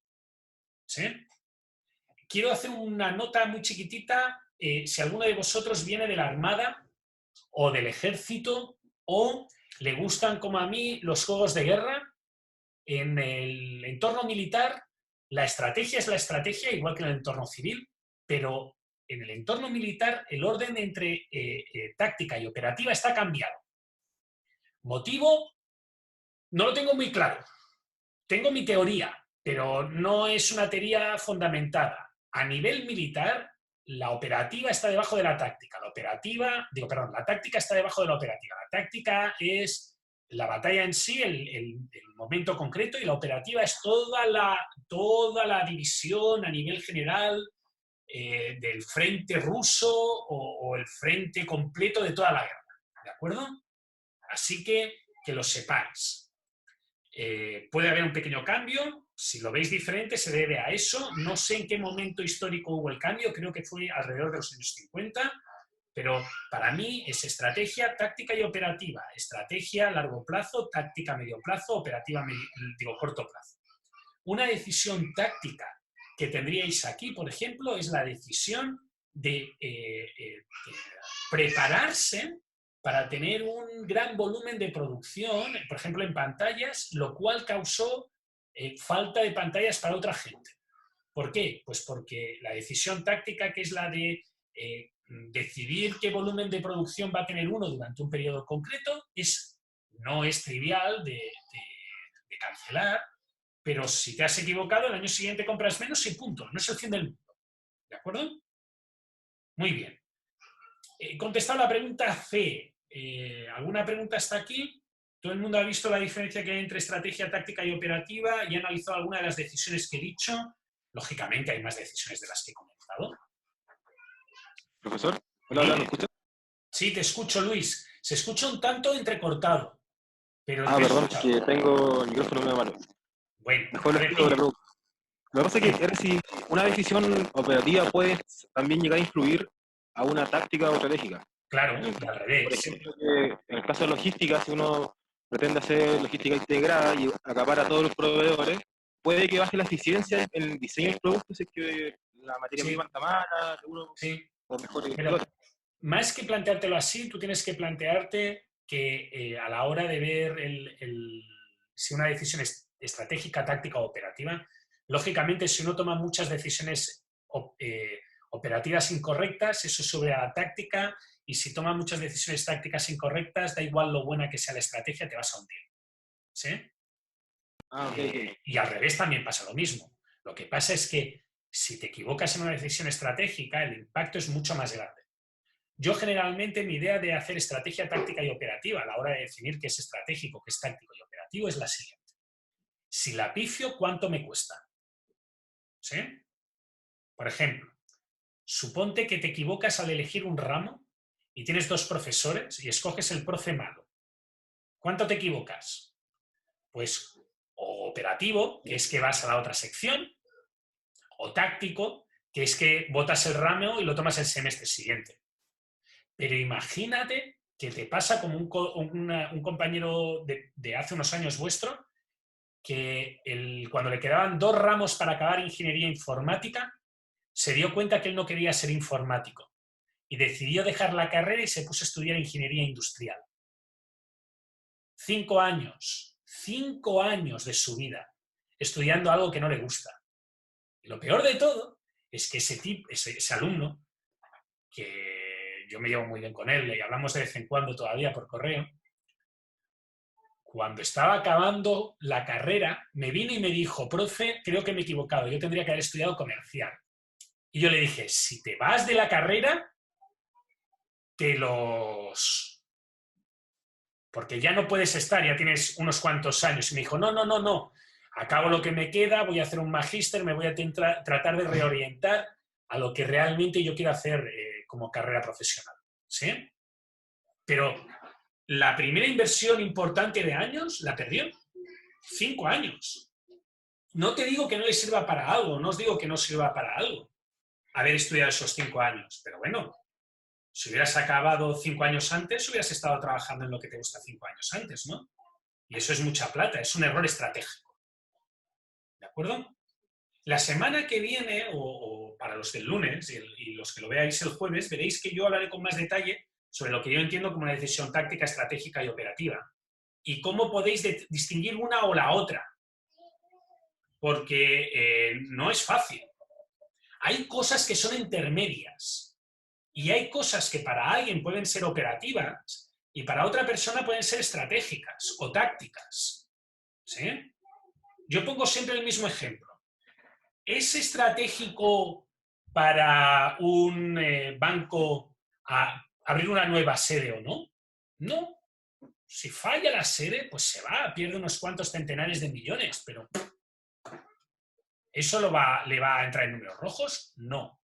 ¿Sí? Quiero hacer una nota muy chiquitita. Si alguno de vosotros viene de la Armada o del Ejército o le gustan, como a mí, los juegos de guerra, en el entorno militar la estrategia es la estrategia, igual que en el entorno civil, pero en el entorno militar el orden entre táctica y operativa está cambiado. Motivo, no lo tengo muy claro. Tengo mi teoría, pero no es una teoría fundamentada. A nivel militar, la operativa está debajo de la táctica. La táctica está debajo de la operativa. La táctica es la batalla en sí, el momento concreto, y la operativa es toda la división a nivel general del frente ruso o el frente completo de toda la guerra. ¿De acuerdo? Así que lo sepáis. Puede haber un pequeño cambio. Si lo veis diferente, se debe a eso. No sé en qué momento histórico hubo el cambio, creo que fue alrededor de los años 50, pero para mí es estrategia, táctica y operativa. Estrategia largo plazo, táctica medio plazo, operativa corto plazo. Una decisión táctica que tendríais aquí, por ejemplo, es la decisión de prepararse para tener un gran volumen de producción, por ejemplo, en pantallas, lo cual causó falta de pantallas para otra gente. ¿Por qué? Pues porque la decisión táctica, que es la de decidir qué volumen de producción va a tener uno durante un periodo concreto, no es trivial de cancelar, pero si te has equivocado, el año siguiente compras menos y punto. No es el fin del mundo. ¿De acuerdo? Muy bien. He contestado la pregunta C. ¿Alguna pregunta hasta aquí? ¿Todo el mundo ha visto la diferencia que hay entre estrategia, táctica y operativa y ha analizado alguna de las decisiones que he dicho? Lógicamente hay más decisiones de las que he comentado. Profesor, hola, ¿me escuchas? Sí, te escucho, Luis. Se escucha un tanto entrecortado. Pero perdón, es que tengo el micrófono medio malo. Bueno, mejor les pido la pregunta. Lo que pasa es que era si una decisión operativa puede también llegar a influir a una táctica o estratégica. Claro, al revés. Por ejemplo, en el caso de logística, si uno pretende hacer logística integrada y acapara a todos los proveedores, puede que baje la eficiencia en el diseño del producto, si es que la materia prima está mala, seguro, o mejor. Pero más que planteártelo así, tú tienes que plantearte que a la hora de ver si una decisión es estratégica, táctica o operativa, lógicamente si uno toma muchas decisiones operativas incorrectas, eso sube a la táctica, y si toma muchas decisiones tácticas incorrectas, da igual lo buena que sea la estrategia, te vas a hundir. ¿Sí? Okay. Y al revés también pasa lo mismo. Lo que pasa es que si te equivocas en una decisión estratégica, el impacto es mucho más grande. Yo generalmente mi idea de hacer estrategia táctica y operativa a la hora de definir qué es estratégico, qué es táctico y operativo es la siguiente. Si la pifio, ¿cuánto me cuesta? ¿Sí? Por ejemplo, suponte que te equivocas al elegir un ramo y tienes 2 profesores y escoges el profe malo. ¿Cuánto te equivocas? Pues o operativo, que es que vas a la otra sección, o táctico, que es que botas el ramo y lo tomas el semestre siguiente. Pero imagínate que te pasa como un compañero de hace unos años vuestro, que cuando le quedaban 2 ramos para acabar ingeniería informática, se dio cuenta que él no quería ser informático y decidió dejar la carrera y se puso a estudiar ingeniería industrial. 5 años de su vida estudiando algo que no le gusta. Y lo peor de todo es que ese alumno, que yo me llevo muy bien con él y hablamos de vez en cuando todavía por correo, cuando estaba acabando la carrera, me vino y me dijo, profe, creo que me he equivocado, yo tendría que haber estudiado comercial. Y yo le dije, si te vas de la carrera, porque ya no puedes estar, ya tienes unos cuantos años. Y me dijo, no, acabo lo que me queda, voy a hacer un magíster, me voy a tratar de reorientar a lo que realmente yo quiero hacer como carrera profesional. ¿Sí? Pero la primera inversión importante de años la perdió. 5 años. No te digo que no le sirva para algo, no os digo que no sirva para algo haber estudiado esos 5 años, pero bueno, si hubieras acabado 5 años antes, hubieras estado trabajando en lo que te gusta 5 años antes, ¿no? Y eso es mucha plata, es un error estratégico. ¿De acuerdo? La semana que viene, o para los del lunes y los que lo veáis el jueves, veréis que yo hablaré con más detalle sobre lo que yo entiendo como una decisión táctica, estratégica y operativa. Y cómo podéis distinguir una o la otra. Porque no es fácil. Hay cosas que son intermedias. Y hay cosas que para alguien pueden ser operativas y para otra persona pueden ser estratégicas o tácticas. ¿Sí? Yo pongo siempre el mismo ejemplo. ¿Es estratégico para un banco abrir una nueva sede o no? No. Si falla la sede, pues se va, pierde unos cuantos centenares de millones, pero ¿eso le va a entrar en números rojos? No.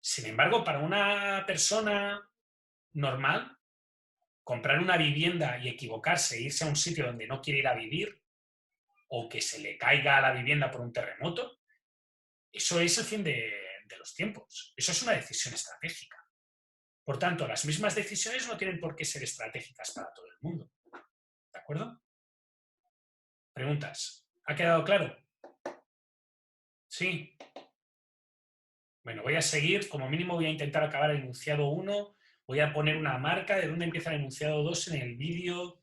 Sin embargo, para una persona normal, comprar una vivienda y equivocarse e irse a un sitio donde no quiere ir a vivir o que se le caiga a la vivienda por un terremoto, eso es el fin de los tiempos. Eso es una decisión estratégica. Por tanto, las mismas decisiones no tienen por qué ser estratégicas para todo el mundo. ¿De acuerdo? ¿Preguntas? ¿Ha quedado claro? ¿Sí? Bueno, voy a seguir. Como mínimo voy a intentar acabar el enunciado 1. Voy a poner una marca de dónde empieza el enunciado 2 en el vídeo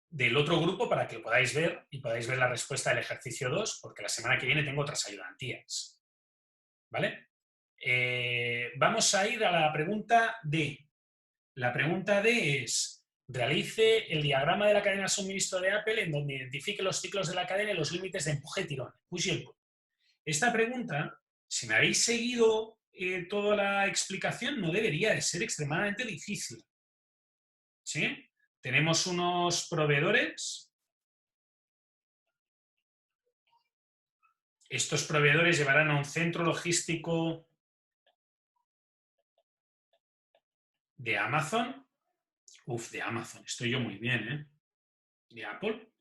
del otro grupo para que lo podáis ver y podáis ver la respuesta del ejercicio 2, porque la semana que viene tengo otras ayudantías. ¿Vale? Vamos a ir a la pregunta D. La pregunta D es, realice el diagrama de la cadena de suministro de Apple en donde identifique los ciclos de la cadena y los límites de empuje-tirón. Push y pull. Esta pregunta, si me habéis seguido toda la explicación, no debería de ser extremadamente difícil. ¿Sí? Tenemos unos proveedores. Estos proveedores llevarán a un centro logístico de Amazon. De Amazon. Estoy yo muy bien, ¿eh? De Apple.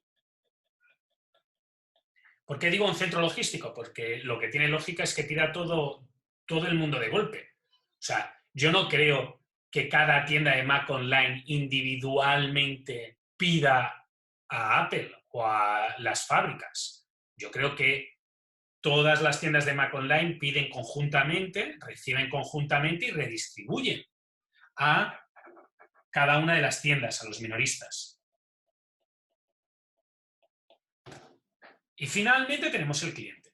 ¿Por qué digo un centro logístico? Porque lo que tiene lógica es que tira todo el mundo de golpe. O sea, yo no creo que cada tienda de Mac Online individualmente pida a Apple o a las fábricas. Yo creo que todas las tiendas de Mac Online piden conjuntamente, reciben conjuntamente y redistribuyen a cada una de las tiendas, a los minoristas. Y finalmente tenemos el cliente.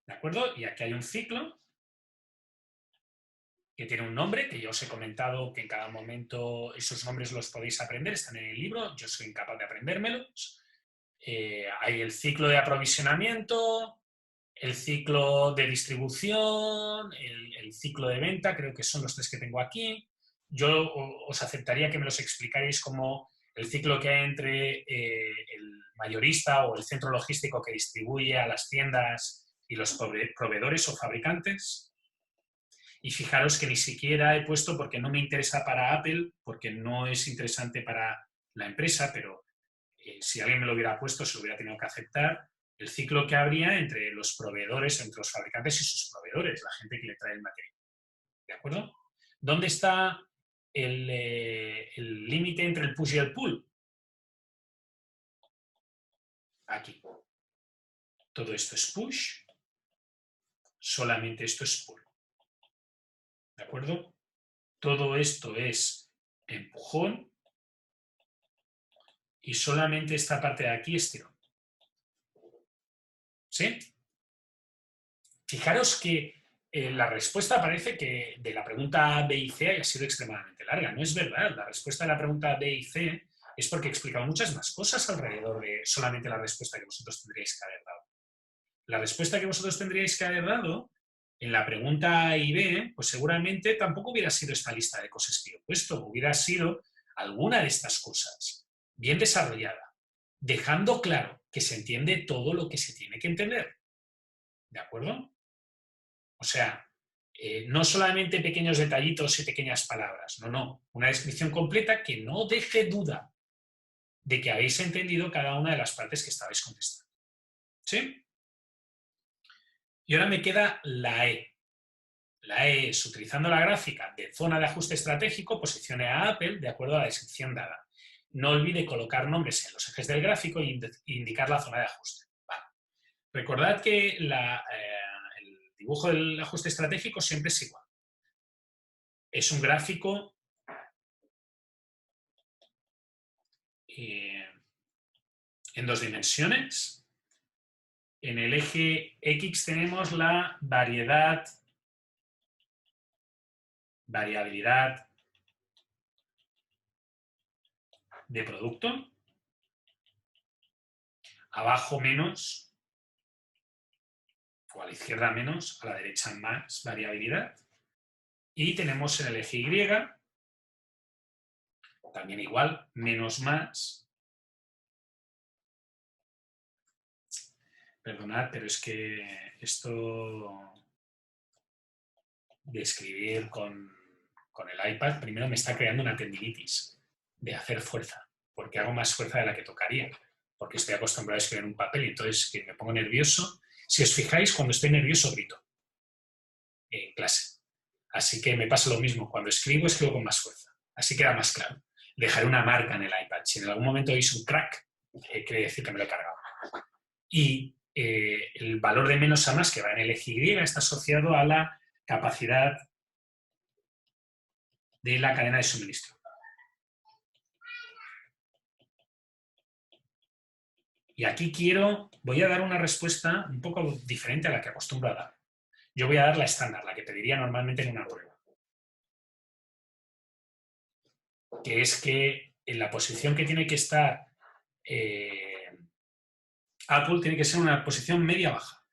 ¿De acuerdo? Y aquí hay un ciclo que tiene un nombre, que yo os he comentado que en cada momento esos nombres los podéis aprender, están en el libro, yo soy incapaz de aprendérmelos. Hay el ciclo de aprovisionamiento, el ciclo de distribución, el ciclo de venta, creo que son los 3 que tengo aquí. Yo os aceptaría que me los explicarais como el ciclo que hay entre el mayorista o el centro logístico que distribuye a las tiendas y los proveedores o fabricantes. Y fijaros que ni siquiera he puesto, porque no me interesa para Apple, porque no es interesante para la empresa, pero si alguien me lo hubiera puesto, se lo hubiera tenido que aceptar, el ciclo que habría entre los proveedores, entre los fabricantes y sus proveedores, la gente que le trae el material. ¿De acuerdo? ¿Dónde está el límite entre el push y el pull? Aquí. Todo esto es push, solamente esto es pull. ¿De acuerdo? Todo esto es empujón y solamente esta parte de aquí es tirón. ¿Sí? Fijaros que la respuesta parece que de la pregunta A, B y C haya sido extremadamente larga. No es verdad. La respuesta de la pregunta B y C es porque he explicado muchas más cosas alrededor de solamente la respuesta que vosotros tendríais que haber dado. La respuesta que vosotros tendríais que haber dado en la pregunta A y B, pues seguramente tampoco hubiera sido esta lista de cosas que yo he puesto, hubiera sido alguna de estas cosas bien desarrollada, dejando claro que se entiende todo lo que se tiene que entender. ¿De acuerdo? O sea, no solamente pequeños detallitos y pequeñas palabras, no. Una descripción completa que no deje duda de que habéis entendido cada una de las partes que estabais contestando. ¿Sí? Y ahora me queda la E. La E es, utilizando la gráfica de zona de ajuste estratégico, posicione a Apple de acuerdo a la descripción dada. No olvide colocar nombres en los ejes del gráfico e indicar la zona de ajuste. Vale. Recordad que el dibujo del ajuste estratégico siempre es igual. Es un gráfico en 2 dimensiones. En el eje X tenemos la variabilidad de producto. Abajo menos, o a la izquierda menos, a la derecha más variabilidad. Y tenemos en el eje Y, también igual, menos más. Perdonad, pero es que esto de escribir con el iPad, primero me está creando una tendinitis de hacer fuerza, porque hago más fuerza de la que tocaría, porque estoy acostumbrado a escribir en un papel y entonces que me pongo nervioso. Si os fijáis, cuando estoy nervioso grito en clase. Así que me pasa lo mismo, cuando escribo con más fuerza. Así queda más claro. Dejaré una marca en el iPad. Si en algún momento veis un crack, quiere decir que me lo he cargado. Y el valor de menos a más que va en el eje Y está asociado a la capacidad de la cadena de suministro. Y aquí voy a dar una respuesta un poco diferente a la que acostumbro a dar. Yo voy a dar la estándar, la que pediría normalmente en una prueba. Que es que en la posición que tiene que estar Apple tiene que ser una posición media-baja.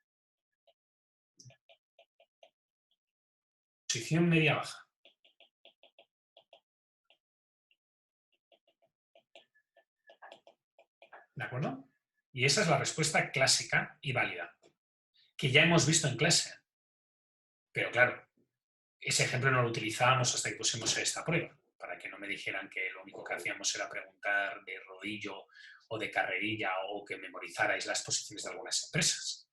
Posición media-baja. ¿De acuerdo? Y esa es la respuesta clásica y válida, que ya hemos visto en clase. Pero claro, ese ejemplo no lo utilizábamos hasta que pusimos esta prueba, para que no me dijeran que lo único que hacíamos era preguntar de rodillo o de carrerilla o que memorizarais las posiciones de algunas empresas.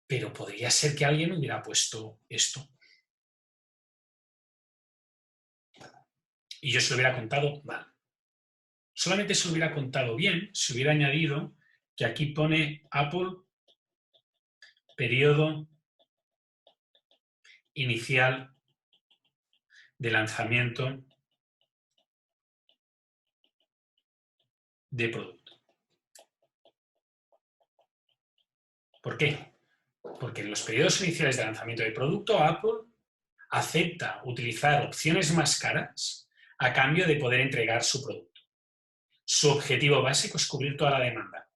Pero podría ser que alguien hubiera puesto esto. Y yo se lo hubiera contado mal. Solamente se lo hubiera contado bien si hubiera añadido que aquí pone Apple periodo inicial de lanzamiento de producto. ¿Por qué? Porque en los periodos iniciales de lanzamiento de producto, Apple acepta utilizar opciones más caras a cambio de poder entregar su producto. Su objetivo básico es cubrir toda la demanda.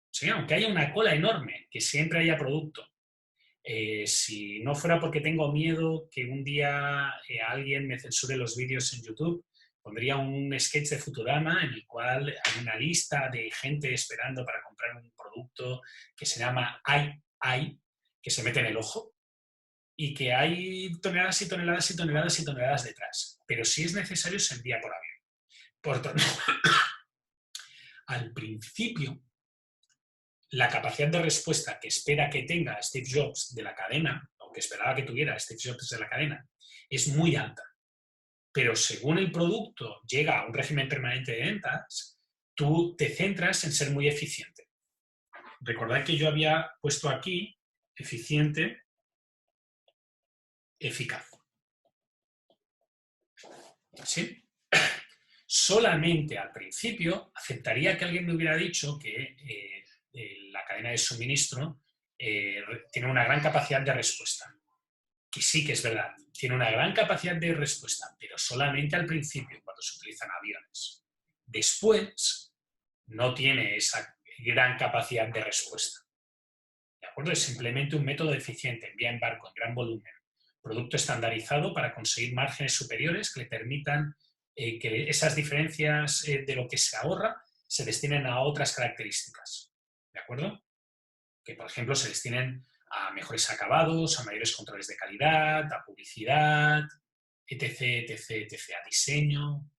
¿Sí? Aunque haya una cola enorme, que siempre haya producto. Si no fuera porque tengo miedo que un día alguien me censure los vídeos en YouTube, pondría un sketch de Futurama en el cual hay una lista de gente esperando para comprar un producto que se llama AI, que se mete en el ojo, y que hay toneladas y toneladas y toneladas y toneladas detrás. Pero si es necesario, se envía por avión. Por tanto, al principio, la capacidad de respuesta que espera que tenga Steve Jobs de la cadena, o que esperaba que tuviera Steve Jobs de la cadena, es muy alta. Pero según el producto llega a un régimen permanente de ventas, tú te centras en ser muy eficiente. Recordad que yo había puesto aquí eficiente, eficaz. ¿Sí? Solamente al principio aceptaría que alguien me hubiera dicho que la cadena de suministro tiene una gran capacidad de respuesta. Que sí que es verdad, tiene una gran capacidad de respuesta, pero solamente al principio, cuando se utilizan aviones. Después, no tiene esa gran capacidad de respuesta. ¿De acuerdo? Es simplemente un método eficiente, envía en barco en gran volumen, producto estandarizado para conseguir márgenes superiores que le permitan que esas diferencias de lo que se ahorra se destinen a otras características. ¿De acuerdo? Que, por ejemplo, se destinen a mejores acabados, a mayores controles de calidad, a publicidad, etc., etc., etc., a diseño,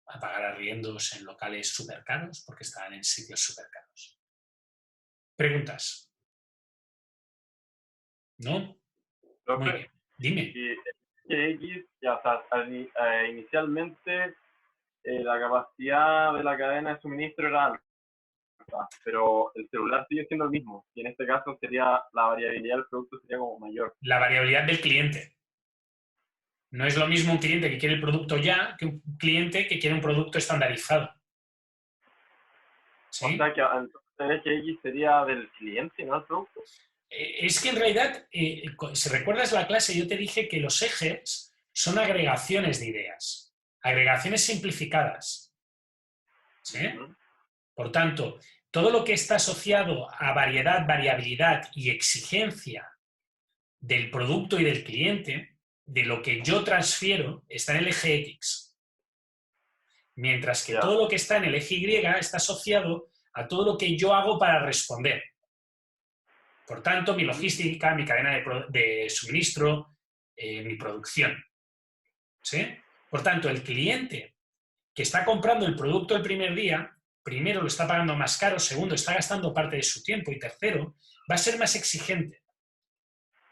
a pagar arriendos en locales súper caros, porque están en sitios súper caros. ¿Preguntas? ¿No? Muy bien. Dime. X, ya, o sea, inicialmente la capacidad de la cadena de suministro era alta, pero el celular sigue siendo el mismo, y en este caso sería la variabilidad del producto sería como mayor. La variabilidad del cliente. No es lo mismo un cliente que quiere el producto ya que un cliente que quiere un producto estandarizado. ¿Sí? O sea que entonces el X sería del cliente, ¿no? El producto. Es que en realidad, si recuerdas la clase, yo te dije que los ejes son agregaciones de ideas, agregaciones simplificadas. ¿Sí? Por tanto, todo lo que está asociado a variedad, variabilidad y exigencia del producto y del cliente, de lo que yo transfiero, está en el eje X. Mientras que todo lo que está en el eje Y está asociado a todo lo que yo hago para responder. Por tanto, mi logística, mi cadena de suministro, mi producción. ¿Sí? Por tanto, el cliente que está comprando el producto el primer día, primero lo está pagando más caro, segundo, está gastando parte de su tiempo y tercero, va a ser más exigente.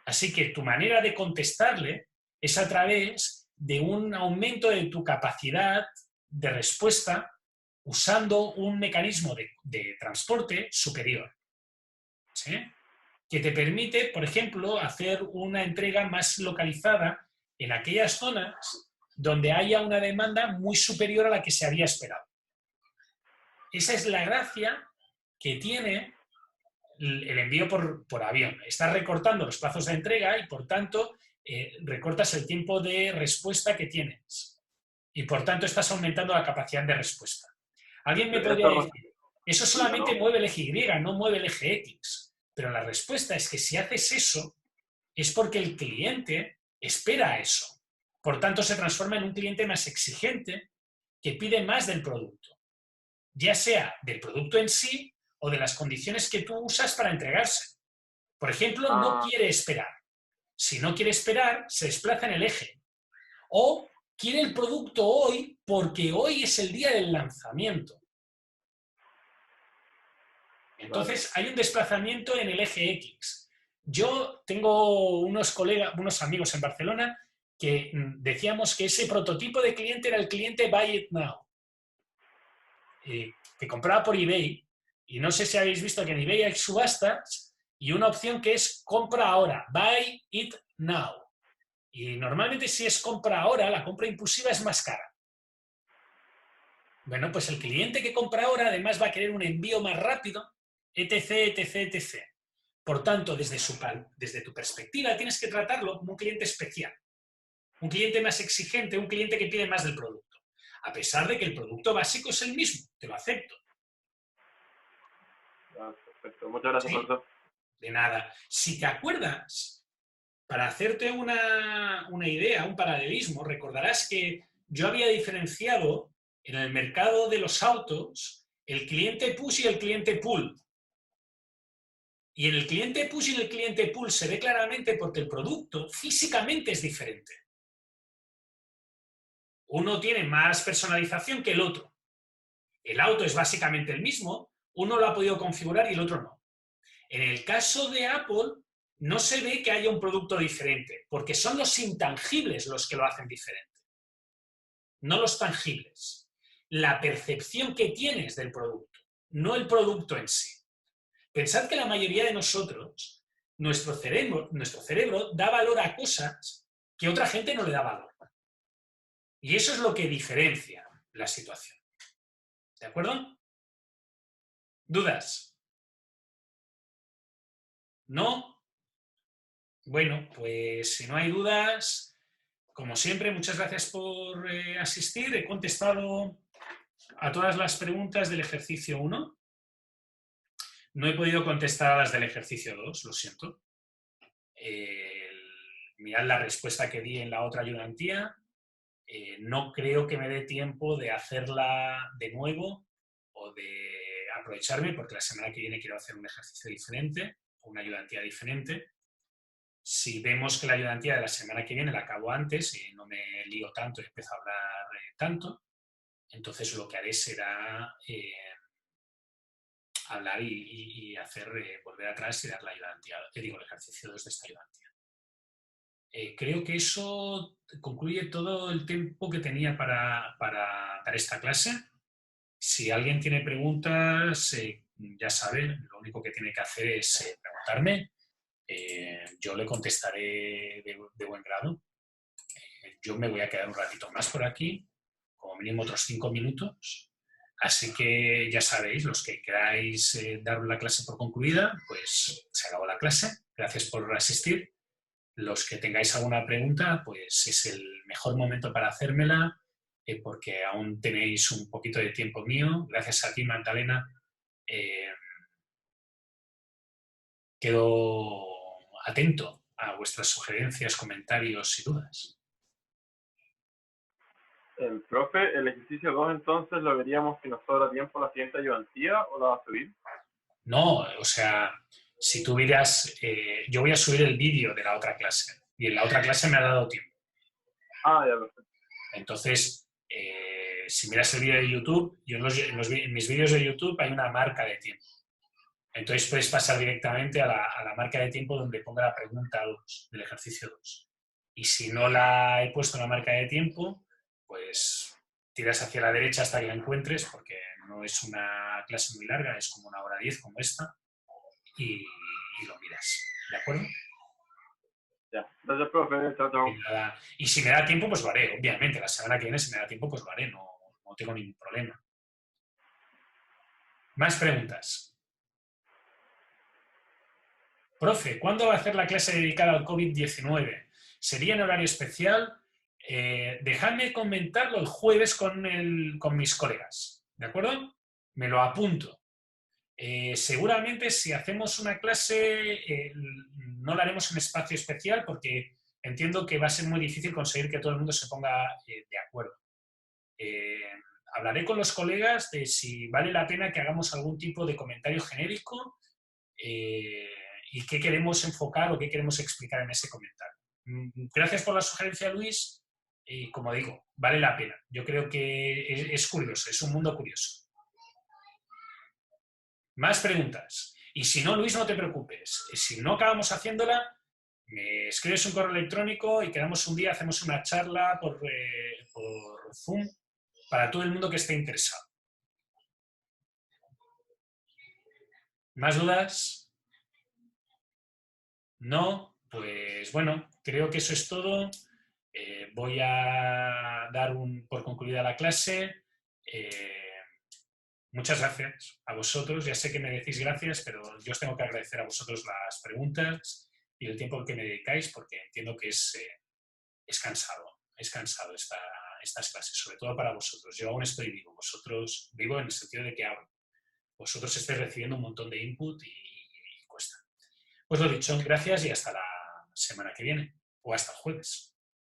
Así que tu manera de contestarle es a través de un aumento de tu capacidad de respuesta usando un mecanismo de transporte superior. ¿Sí? Que te permite, por ejemplo, hacer una entrega más localizada en aquellas zonas donde haya una demanda muy superior a la que se había esperado. Esa es la gracia que tiene el envío por avión. Estás recortando los plazos de entrega y, por tanto, recortas el tiempo de respuesta que tienes. Y, por tanto, estás aumentando la capacidad de respuesta. Alguien me podría decir, eso solamente mueve el eje Y, no mueve el eje X. Pero la respuesta es que si haces eso, es porque el cliente espera eso. Por tanto, se transforma en un cliente más exigente que pide más del producto. Ya sea del producto en sí o de las condiciones que tú usas para entregarse. Por ejemplo, no quiere esperar. Si no quiere esperar, se desplaza en el eje. O quiere el producto hoy porque hoy es el día del lanzamiento. Entonces, hay un desplazamiento en el eje X. Yo tengo unos amigos en Barcelona que decíamos que ese prototipo de cliente era el cliente Buy It Now, que compraba por eBay, y no sé si habéis visto que en eBay hay subastas y una opción que es compra ahora, Buy It Now. Y normalmente si es compra ahora, la compra impulsiva es más cara. Bueno, pues el cliente que compra ahora además va a querer un envío más rápido, etc., etc., etc. Por tanto, desde tu perspectiva tienes que tratarlo como un cliente especial, un cliente más exigente, un cliente que pide más del producto, a pesar de que el producto básico es el mismo, te lo acepto. Perfecto, muchas gracias, profesor. De nada. Si te acuerdas, para hacerte una idea, un paralelismo, recordarás que yo había diferenciado en el mercado de los autos el cliente push y el cliente pull. Y en el cliente push y en el cliente pull se ve claramente porque el producto físicamente es diferente. Uno tiene más personalización que el otro. El auto es básicamente el mismo, uno lo ha podido configurar y el otro no. En el caso de Apple, no se ve que haya un producto diferente, porque son los intangibles los que lo hacen diferente, no los tangibles. La percepción que tienes del producto, no el producto en sí. Pensad que la mayoría de nosotros, nuestro cerebro da valor a cosas que otra gente no le da valor. Y eso es lo que diferencia la situación. ¿De acuerdo? ¿Dudas? ¿No? Bueno, pues si no hay dudas, como siempre, muchas gracias por asistir. He contestado a todas las preguntas del ejercicio 1. No he podido contestar a las del ejercicio 2, lo siento. Mirad la respuesta que di en la otra ayudantía. No creo que me dé tiempo de hacerla de nuevo o de aprovecharme, porque la semana que viene quiero hacer un ejercicio diferente o una ayudantía diferente. Si vemos que la ayudantía de la semana que viene la acabo antes y no me lío tanto y empiezo a hablar tanto, entonces lo que haré será hablar y hacer volver atrás y dar la ayudantía, el ejercicio 2 de esta ayudantía. Creo que eso concluye todo el tiempo que tenía para dar esta clase. Si alguien tiene preguntas, ya sabe, lo único que tiene que hacer es preguntarme. Yo le contestaré de buen grado. Yo me voy a quedar un ratito más por aquí, como mínimo otros 5 minutos. Así que ya sabéis, los que queráis dar la clase por concluida, pues se acabó la clase. Gracias por asistir. Los que tengáis alguna pregunta, pues es el mejor momento para hacérmela, porque aún tenéis un poquito de tiempo mío. Gracias a ti, Magdalena. Quedo atento a vuestras sugerencias, comentarios y dudas. Profe, el ejercicio 2 entonces lo veríamos si nos sobra tiempo la siguiente ayudantía o la va a subir. No, o sea, si tú miras, yo voy a subir el vídeo de la otra clase y en la otra clase me ha dado tiempo. Ah, ya, perfecto. Entonces, si miras el vídeo de YouTube, yo en mis vídeos de YouTube hay una marca de tiempo. Entonces puedes pasar directamente a la marca de tiempo donde ponga la pregunta 2 del ejercicio 2. Y si no la he puesto en la marca de tiempo, pues tiras hacia la derecha hasta que la encuentres, porque no es una clase muy larga, es como 1:10 como esta, y lo miras. ¿De acuerdo? Ya, gracias, profe. Chao, chao. Y si me da tiempo, pues lo haré. Obviamente, la semana que viene, si me da tiempo, pues lo haré. No tengo ningún problema. ¿Más preguntas? Profe, ¿cuándo va a hacer la clase dedicada al COVID-19? ¿Sería en horario especial? Dejadme comentarlo el jueves con mis colegas. ¿De acuerdo? Me lo apunto. Seguramente si hacemos una clase no la haremos en espacio especial porque entiendo que va a ser muy difícil conseguir que todo el mundo se ponga de acuerdo. Hablaré con los colegas de si vale la pena que hagamos algún tipo de comentario genérico y qué queremos enfocar o qué queremos explicar en ese comentario. Gracias por la sugerencia, Luis, y como digo, vale la pena. Yo creo que es curioso, es un mundo curioso. Más preguntas. Y si no, Luis, no te preocupes. Si no acabamos haciéndola, me escribes un correo electrónico y quedamos un día, hacemos una charla por Zoom para todo el mundo que esté interesado. ¿Más dudas? ¿No? Pues bueno, creo que eso es todo. Voy a dar por concluida la clase. Muchas gracias a vosotros. Ya sé que me decís gracias, pero yo os tengo que agradecer a vosotros las preguntas y el tiempo que me dedicáis, porque entiendo que es cansado estas clases, sobre todo para vosotros. Yo aún estoy vivo, vosotros vivo en el sentido de que hablo. Vosotros estáis recibiendo un montón de input y cuesta. Pues lo dicho, gracias y hasta la semana que viene, o hasta el jueves.